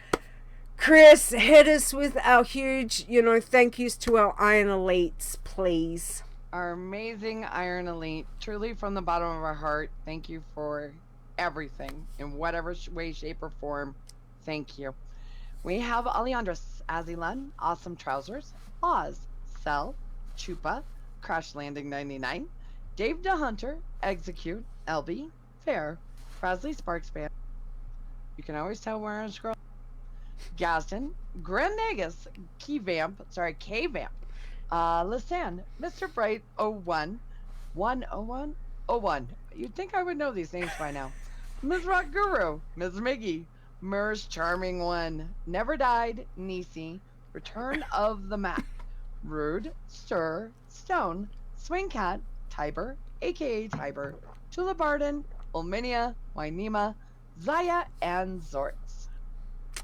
Speaker 1: Chris, hit us with our huge, thank yous to our Iron Elites, please.
Speaker 2: Our amazing Iron Elite, truly from the bottom of our heart, thank you for everything in whatever way, shape, or form. Thank you. We have Alejandros, Azilan, Awesome Trousers, Oz, Cell, Chupa, Crash Landing 99, Dave the Hunter, Execute, LB, Ferre, Frasley Sparkspan. You can always tell where I'm scrolling. Gaston, Grandagus, K-Vamp, Lisanne, Mr. Bright 01, 10101. You'd think I would know these names by now. Ms. Rock Guru, Ms. Miggy, Mers Charming One, Never Died, Nisi, Return of the Map, Rude, Stir, Stone, Swing Cat, Tiber, aka Tiber, Tula Barden, Ulminia, Wainima, Zaya, and Zortz.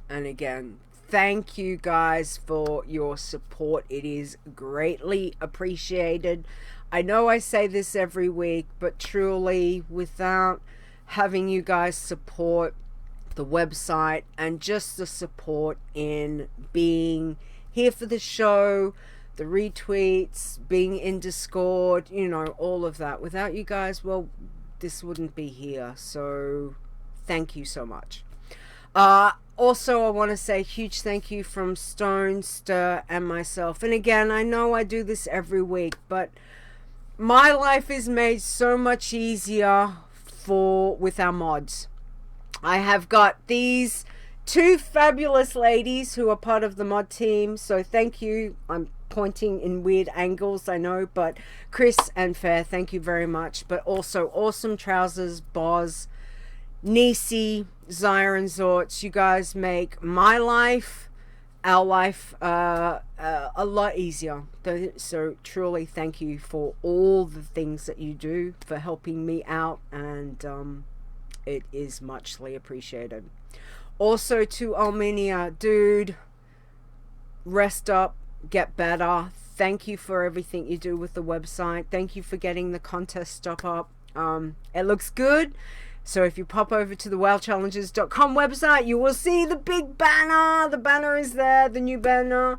Speaker 1: And again, thank you guys for your support. It is greatly appreciated. I know I say this every week, but truly, without having you guys support the website and just the support in being here for the show, the retweets, being in Discord, all of that. Without you guys, well, this wouldn't be here. So thank you so much. Also, I want to say a huge thank you from Stone, Stir, and myself. And again, I know I do this every week, but my life is made so much easier with our mods. I have got these two fabulous ladies who are part of the mod team, so thank you. I'm pointing in weird angles, I know, but Chris and Ferre, thank you very much. But also Awesome Trousers, Boz, Nisi, Zaya, and Zortz. You guys make my life, our life, a lot easier. So truly thank you for all the things that you do, for helping me out, and it is muchly appreciated. Also to Armenia, dude, rest up, get better. Thank you for everything you do with the website. Thank you for getting the contest stuff up. It looks good. So if you pop over to the WoWchallenges.com website, you will see the big banner. The banner is there, the new banner.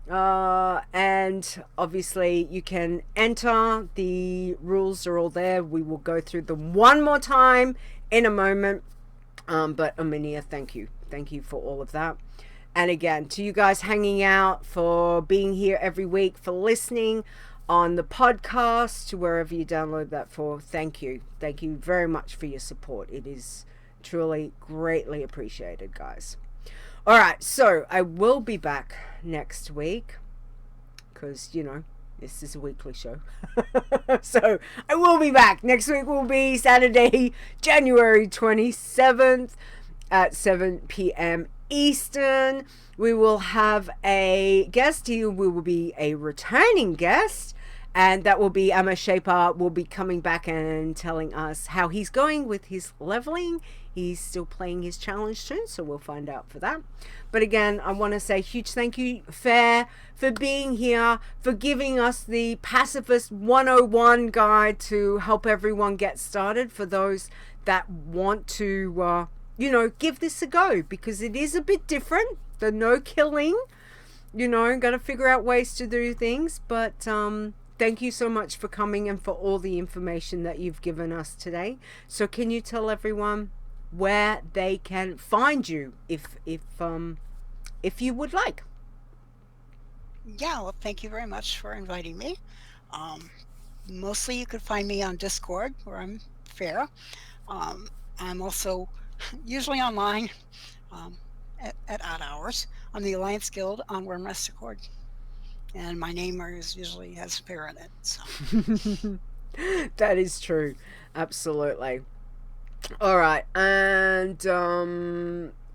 Speaker 1: And obviously you can enter. The rules are all there. We will go through them one more time in a moment. But Armenia, thank you. Thank you for all of that. And again, to you guys hanging out, for being here every week, for listening. on the podcast, wherever you download that for. Thank you. Thank you very much for your support. It is truly greatly appreciated, guys. All right, so I will be back next week because, you know, this is a weekly show. So I will be back. Next week will be Saturday, January 27th at 7 p.m. Eastern. We will have a guest. He will be a returning guest, and that will be Emma Shaper. Will be coming back and telling us how he's going with his leveling. He's still playing his challenge soon, so we'll find out for that. But again, I want to say huge thank you, Ferre, for being here, for giving us the Pacifist 101 guide to help everyone get started, for those that want to, you know, give this a go, because it is a bit different. The no killing, you know, got to figure out ways to do things. But thank you so much for coming and for all the information that you've given us today. So can you tell everyone where they can find you if you would like?
Speaker 5: Yeah, well, thank you very much for inviting me. Mostly you could find me on Discord, where I'm Ferre. I'm also usually online at odd hours on the Alliance Guild on Wormrest Accord. And my name usually has Ferre in it. So.
Speaker 1: That is true. Absolutely. All right. And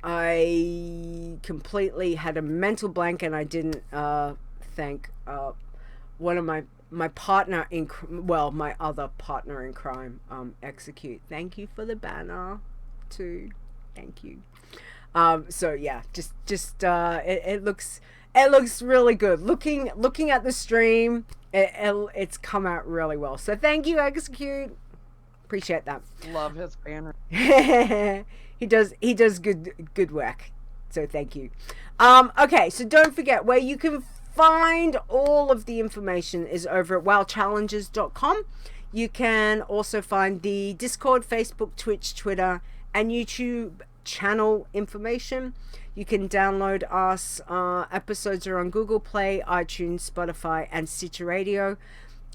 Speaker 1: I completely had a mental blank, and I didn't thank one of my partner in, well, my other partner in crime, Execute. Thank you for the banner too. Thank you. So yeah, just it looks really good. Looking at the stream, it's come out really well. So thank you, Execute. Appreciate that.
Speaker 2: Love his banner.
Speaker 1: He does good work. So thank you. Okay, so don't forget, where you can find all of the information is over at wowchallenges.com. You can also find the Discord, Facebook, Twitch, Twitter, and YouTube channel information. You can download us. Episodes are on Google Play, iTunes, Spotify, and Stitcher Radio.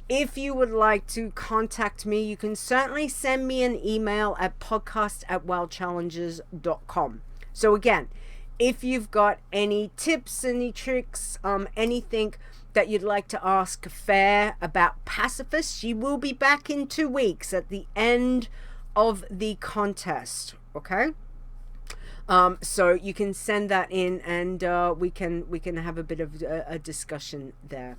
Speaker 1: If you would like to contact me, you can certainly send me an email at podcast@wowchallenges.com. So again, if you've got any tips, any tricks, anything that you'd like to ask Ferre about Pacifist, she will be back in 2 weeks at the end of the contest. Okay? So you can send that in, and we can have a bit of a discussion there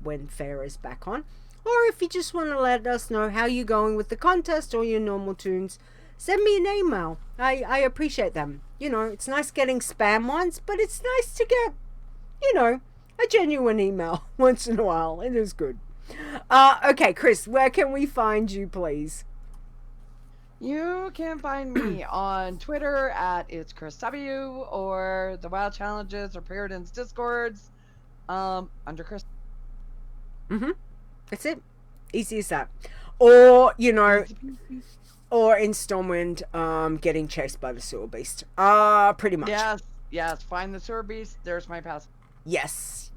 Speaker 1: when Ferre is back on. Or if you just want to let us know how you're going with the contest or your normal tunes, send me an email. I appreciate them. You know, it's nice getting spam ones, but it's nice to get, you know, a genuine email once in a while. It is good. Okay, Chris, where can we find you, please?
Speaker 2: You can find me on Twitter at it's KhrysW, or the WoW Challenges or Paradin's Discords under Chris.
Speaker 1: That's it. Easy as that. Or, you know, or in Stormwind, getting chased by the sewer beast. Pretty much.
Speaker 2: Yes. Find the sewer beast. There's my pass.
Speaker 1: Yes,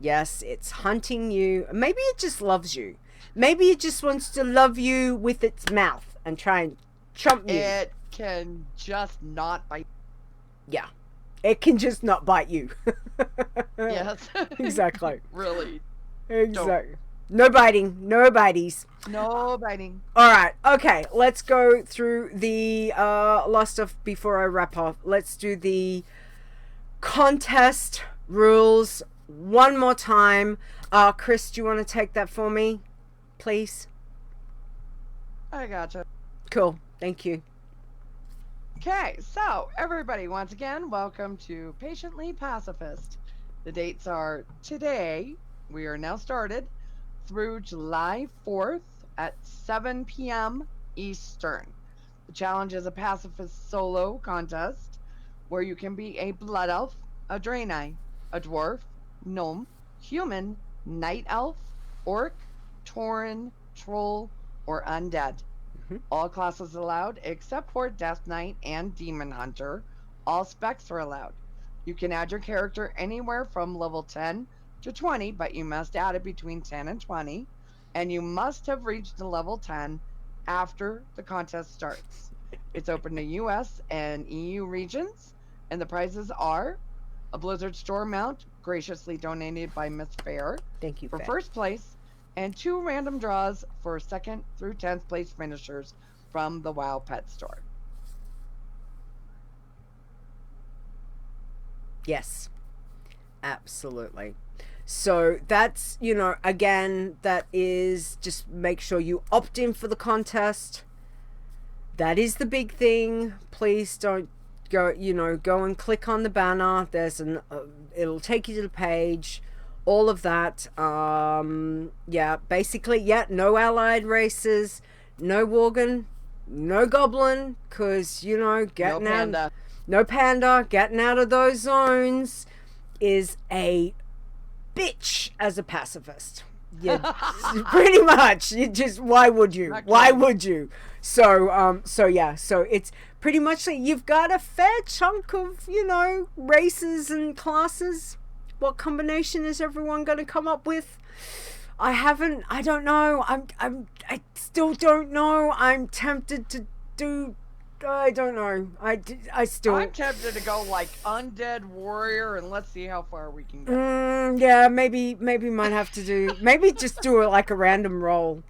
Speaker 1: it's hunting you. Maybe it just loves you. Maybe it just wants to love you with its mouth and try and chomp you.
Speaker 2: It can just not bite.
Speaker 1: Yeah. It can just not bite you.
Speaker 2: Yes.
Speaker 1: Exactly.
Speaker 2: Really.
Speaker 1: Exactly. No biting. No bities.
Speaker 2: No biting.
Speaker 1: Alright. Okay. Let's go through the last stuff before I wrap up. Let's do the contest rules one more time. Chris, do you want to take that for me? Please?
Speaker 2: I gotcha.
Speaker 1: Cool. Thank you.
Speaker 2: Okay, so everybody, once again, welcome to Patiently Pacifist. The dates are today, we are now started, through July 4th at 7 p.m. Eastern. The challenge is a pacifist solo contest where you can be a blood elf, a draenei, a dwarf, gnome, human, night elf, orc, tauren, troll, or undead. All classes allowed except for Death Knight and Demon Hunter. All specs are allowed. You can add your character anywhere from level 10 to 20, but you must add it between 10 and 20, and you must have reached a level 10 after the contest starts. It's open to US and EU regions, and the prizes are a Blizzard store mount, graciously donated by Miss Ferre,
Speaker 1: Thank you,
Speaker 2: for
Speaker 1: Faye.
Speaker 2: first place, and 2 random draws for 2nd through 10th place finishers from the WoW Pet Store.
Speaker 1: Yes, absolutely. So that's, you know, again, that is just make sure you opt in for the contest. That is the big thing. Please don't go, you know, go and click on the banner. There's it'll take you to the page. All of that. Yeah, basically, yeah, no allied races, no Worgen, no Goblin, because, you know, getting
Speaker 2: No panda.
Speaker 1: out. No panda. Getting out of those zones is a bitch as a pacifist. Yeah, pretty much. You just, why would you?
Speaker 2: Not
Speaker 1: Why
Speaker 2: good.
Speaker 1: would you? So yeah, so it's pretty much like you've got a fair chunk of, you know, races and classes. What combination is everyone going to come up with? I don't know. I still don't know. I'm tempted to do, I don't know. I still.
Speaker 2: I'm tempted to go like undead warrior, and let's see how far we can go.
Speaker 1: Yeah, maybe might have to do, maybe just do like a random roll.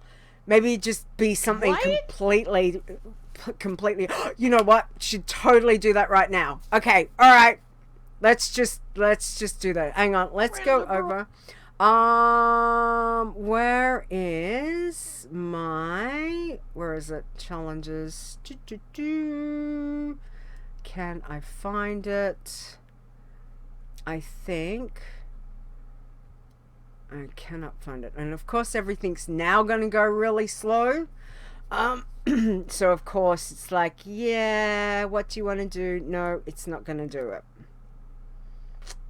Speaker 1: Maybe just be something
Speaker 2: Right?
Speaker 1: completely, you know what? Should totally do that right now. Okay, all right. Let's just do that. Hang on. Let's go over. Where is it? Challenges. Can I find it? I think I cannot find it. And of course everything's now going to go really slow. So of course it's like, yeah, what do you want to do? No, it's not going to do it.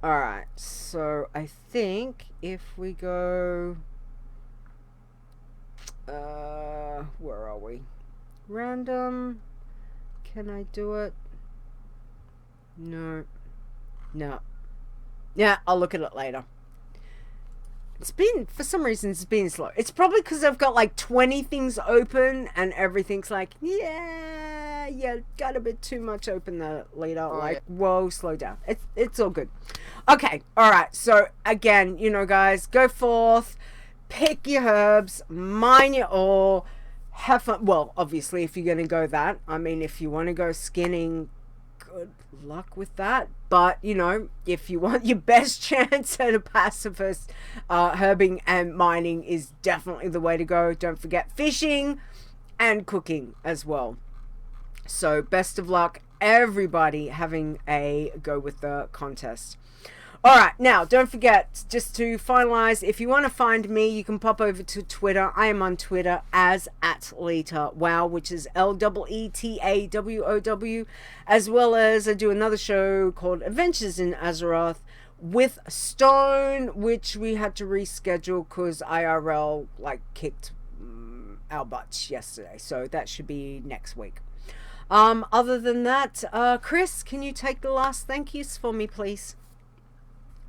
Speaker 1: Alright, so I think if we go, where are we? Random, can I do it? No. Yeah, I'll look at it later. For some reason, it's been slow. It's probably because I've got like 20 things open and everything's like, yeah, got a bit too much open there, Leeta.
Speaker 2: Oh,
Speaker 1: like,
Speaker 2: yeah.
Speaker 1: whoa, slow down. It's all good. Okay, alright. So, again, you know, guys, go forth, pick your herbs, mine your ore, have fun. Well, obviously, if you're going to go that. I mean, if you want to go skinning, good luck with that. But, you know, if you want your best chance at a pacifist, herbing and mining is definitely the way to go. Don't forget fishing and cooking as well. So, best of luck, everybody having a go with the contest. Alright, now, don't forget, just to finalize, if you want to find me, you can pop over to Twitter. I am on Twitter as @LeetaWow, which is LEETAWOW, as well as I do another show called Adventures in Azeroth with Stone, which we had to reschedule because IRL, like, kicked our butts yesterday. So that should be next week. Other than that, Chris, can you take the last thank yous for me, please?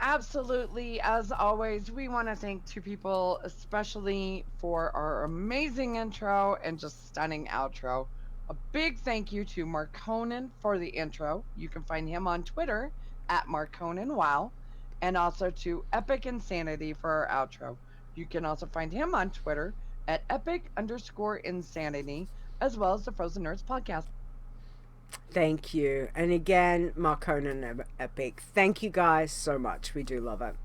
Speaker 2: Absolutely. As always, we want to thank 2 people, especially for our amazing intro and just stunning outro. A big thank you to Mark Conan for the intro. You can find him on Twitter @MarkConanWow, and also to Epic Insanity for our outro. You can also find him on Twitter @Epic_Insanity, as well as the Frozen Nerds podcast.
Speaker 1: Thank you. And again, Mark Conan Epic. Thank you guys so much. We do love it.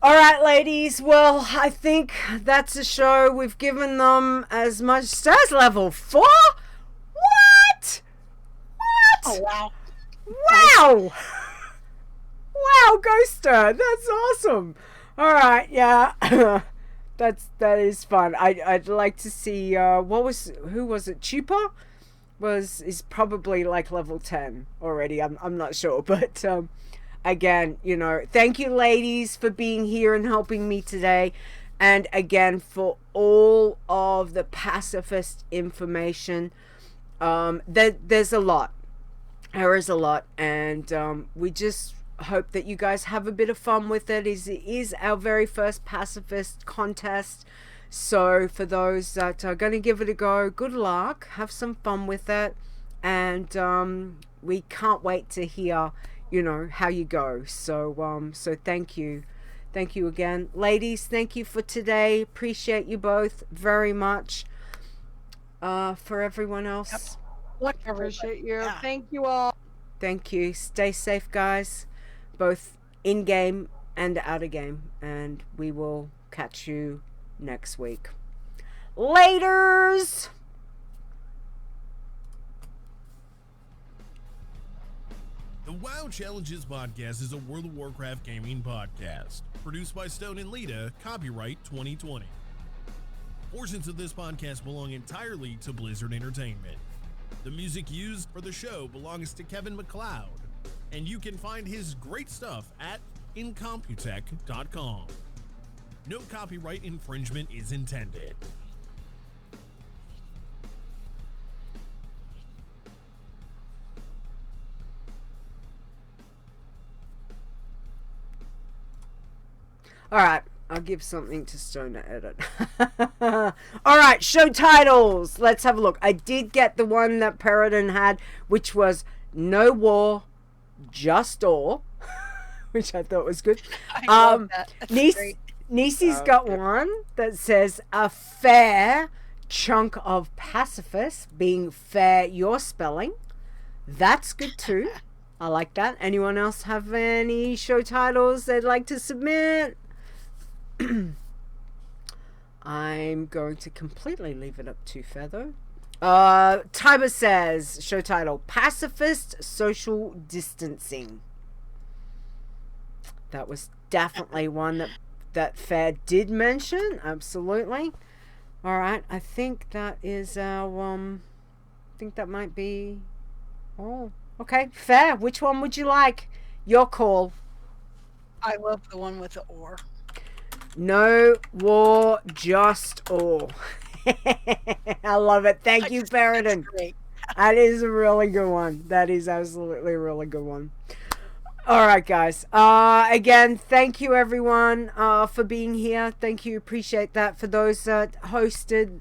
Speaker 1: All right, ladies. Well, I think that's a show. We've given them as much stars. Level 4? What?
Speaker 5: Oh, wow.
Speaker 1: Wow. Wow, Ghoster. That's awesome. All right. Yeah. that is fun. I'd like to see, who was it? Chupa? Is probably like level 10 already. I'm not sure, but again, you know, thank you ladies for being here and helping me today, and again for all of the pacifist information. There's a lot. There is a lot, and we just hope that you guys have a bit of fun with it. It is our very first Pacifist contest. So for those that are going to give it a go, good luck. Have some fun with it. And we can't wait to hear, you know, how you go. So thank you. Thank you again. Ladies, thank you for today. Appreciate you both very much. For everyone else,
Speaker 5: Look,
Speaker 2: Appreciate you.
Speaker 5: Yeah.
Speaker 2: Thank you all.
Speaker 1: thank you. Stay safe, guys, both in game and out of game. And we will catch you next week. Laters!
Speaker 8: The WoW Challenges podcast is a World of Warcraft gaming podcast. Produced by Stone and Leeta, copyright 2020. Portions of this podcast belong entirely to Blizzard Entertainment. The music used for the show belongs to Kevin MacLeod, and you can find his great stuff at incomputech.com. No copyright infringement is intended.
Speaker 1: All right, I'll give something to Stone to edit. All right, show titles. Let's have a look. I did get the one that Peridon had, which was No War, Just Ore, which I thought was good.
Speaker 5: I love that. That's great.
Speaker 1: Nisi's got one that says a fair chunk of Pacifist, being fair your spelling. That's good too. I like that. Anyone else have any show titles they'd like to submit? I'm going to completely leave it up to Feather. Tiber says, show title, Pacifist Social Distancing. That was definitely one that Fair did mention. Absolutely. All right. I think that is our, I think that might be, oh, okay. Fair. Which one would you like? Your call.
Speaker 5: I love the one with the ore.
Speaker 1: No War, Just Ore. I love it. Thank you, Peridon.
Speaker 5: Great.
Speaker 1: That is a really good one. That is absolutely a really good one. All right, guys. Again, thank you, everyone, for being here. Thank you. Appreciate that. For those that hosted,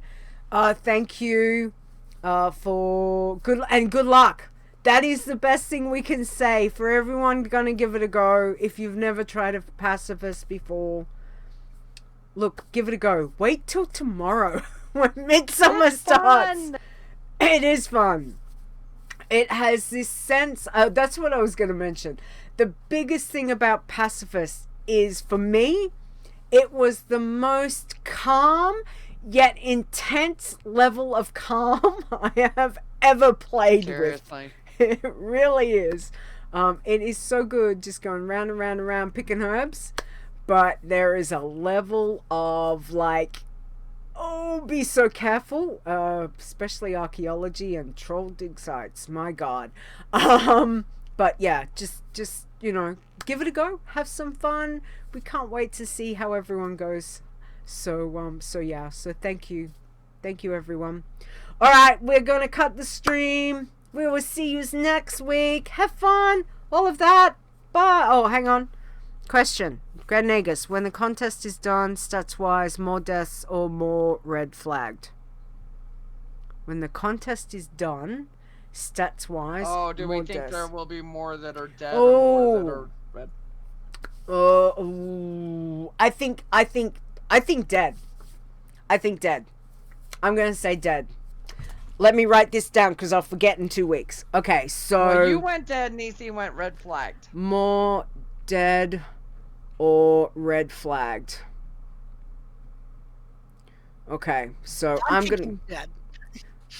Speaker 1: thank you for good luck. That is the best thing we can say for everyone gonna give it a go. If you've never tried a Pacifist before, look, give it a go. Wait till tomorrow when Midsummer starts. It is fun. It has this sense. That's what I was going to mention. The biggest thing about Pacifist is, for me, it was the most calm yet intense level of calm I have ever played
Speaker 2: Seriously.
Speaker 1: with. It really is. It is so good just going round and round and round picking herbs. But there is a level of like, oh, be so careful, especially archaeology and troll dig sites. My God. But yeah, just you know, give it a go. Have some fun. We can't wait to see how everyone goes. So yeah. So thank you, everyone. All right, we're gonna cut the stream. We will see you next week. Have fun. All of that. Bye. Oh, hang on. Question. Granagus, when the contest is done, stats-wise, more deaths or more red flagged? When the contest is done, stats-wise,
Speaker 2: Oh, do we
Speaker 1: more
Speaker 2: think
Speaker 1: deaths.
Speaker 2: there will be more that are dead
Speaker 1: Oh.
Speaker 2: or more that are red?
Speaker 1: I think dead. I think dead. I'm gonna say dead. Let me write this down because I'll forget in 2 weeks. Okay, so
Speaker 2: Well, you went dead, Nisi went red flagged.
Speaker 1: more dead or red flagged. Okay, so I'm gonna.
Speaker 5: thinking dead.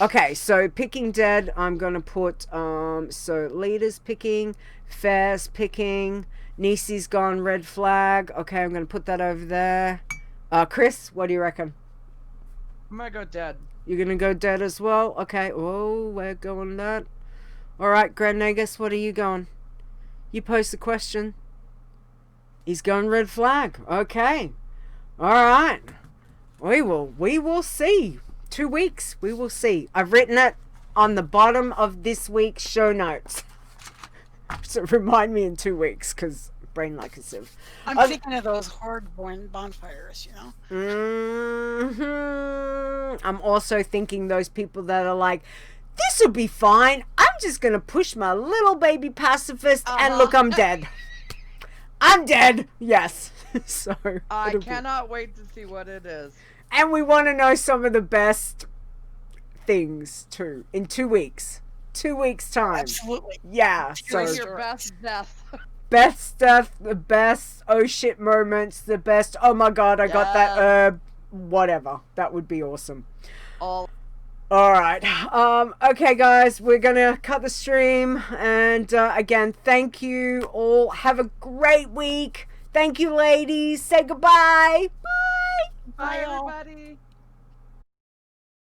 Speaker 1: Okay, so picking dead, I'm gonna put so Leeta's picking, Fair's picking, Nisi's gone red flag. Okay, I'm gonna put that over there. Chris, what do you reckon?
Speaker 2: I'm gonna go dead.
Speaker 1: You're gonna go dead as well? Okay, oh, we're going that. Alright, Granagus, what are you going? You posed the question. He's going red flag. Okay. Alright. We will see. 2 weeks. We will see. I've written it on the bottom of this week's show notes. So remind me in 2 weeks, because brain like a sieve.
Speaker 5: I'm thinking of those horde-born bonfires, you know?
Speaker 1: I'm also thinking those people that are like, this will be fine. I'm just going to push my little baby pacifist and look, I'm dead. I'm dead. Yes. So
Speaker 2: I cannot wait to see what it is.
Speaker 1: And we want to know some of the best things too in 2 weeks. 2 weeks time.
Speaker 5: Absolutely.
Speaker 1: Yeah.
Speaker 2: Bring
Speaker 1: So
Speaker 2: your best death.
Speaker 1: best stuff, the best oh shit moments, the best oh my god, I got that herb, whatever. That would be awesome.
Speaker 2: All
Speaker 1: right. Okay, guys, we're gonna cut the stream, and again, thank you all. Have a great week. Thank you, ladies. Say goodbye. Bye.
Speaker 2: Bye, everybody.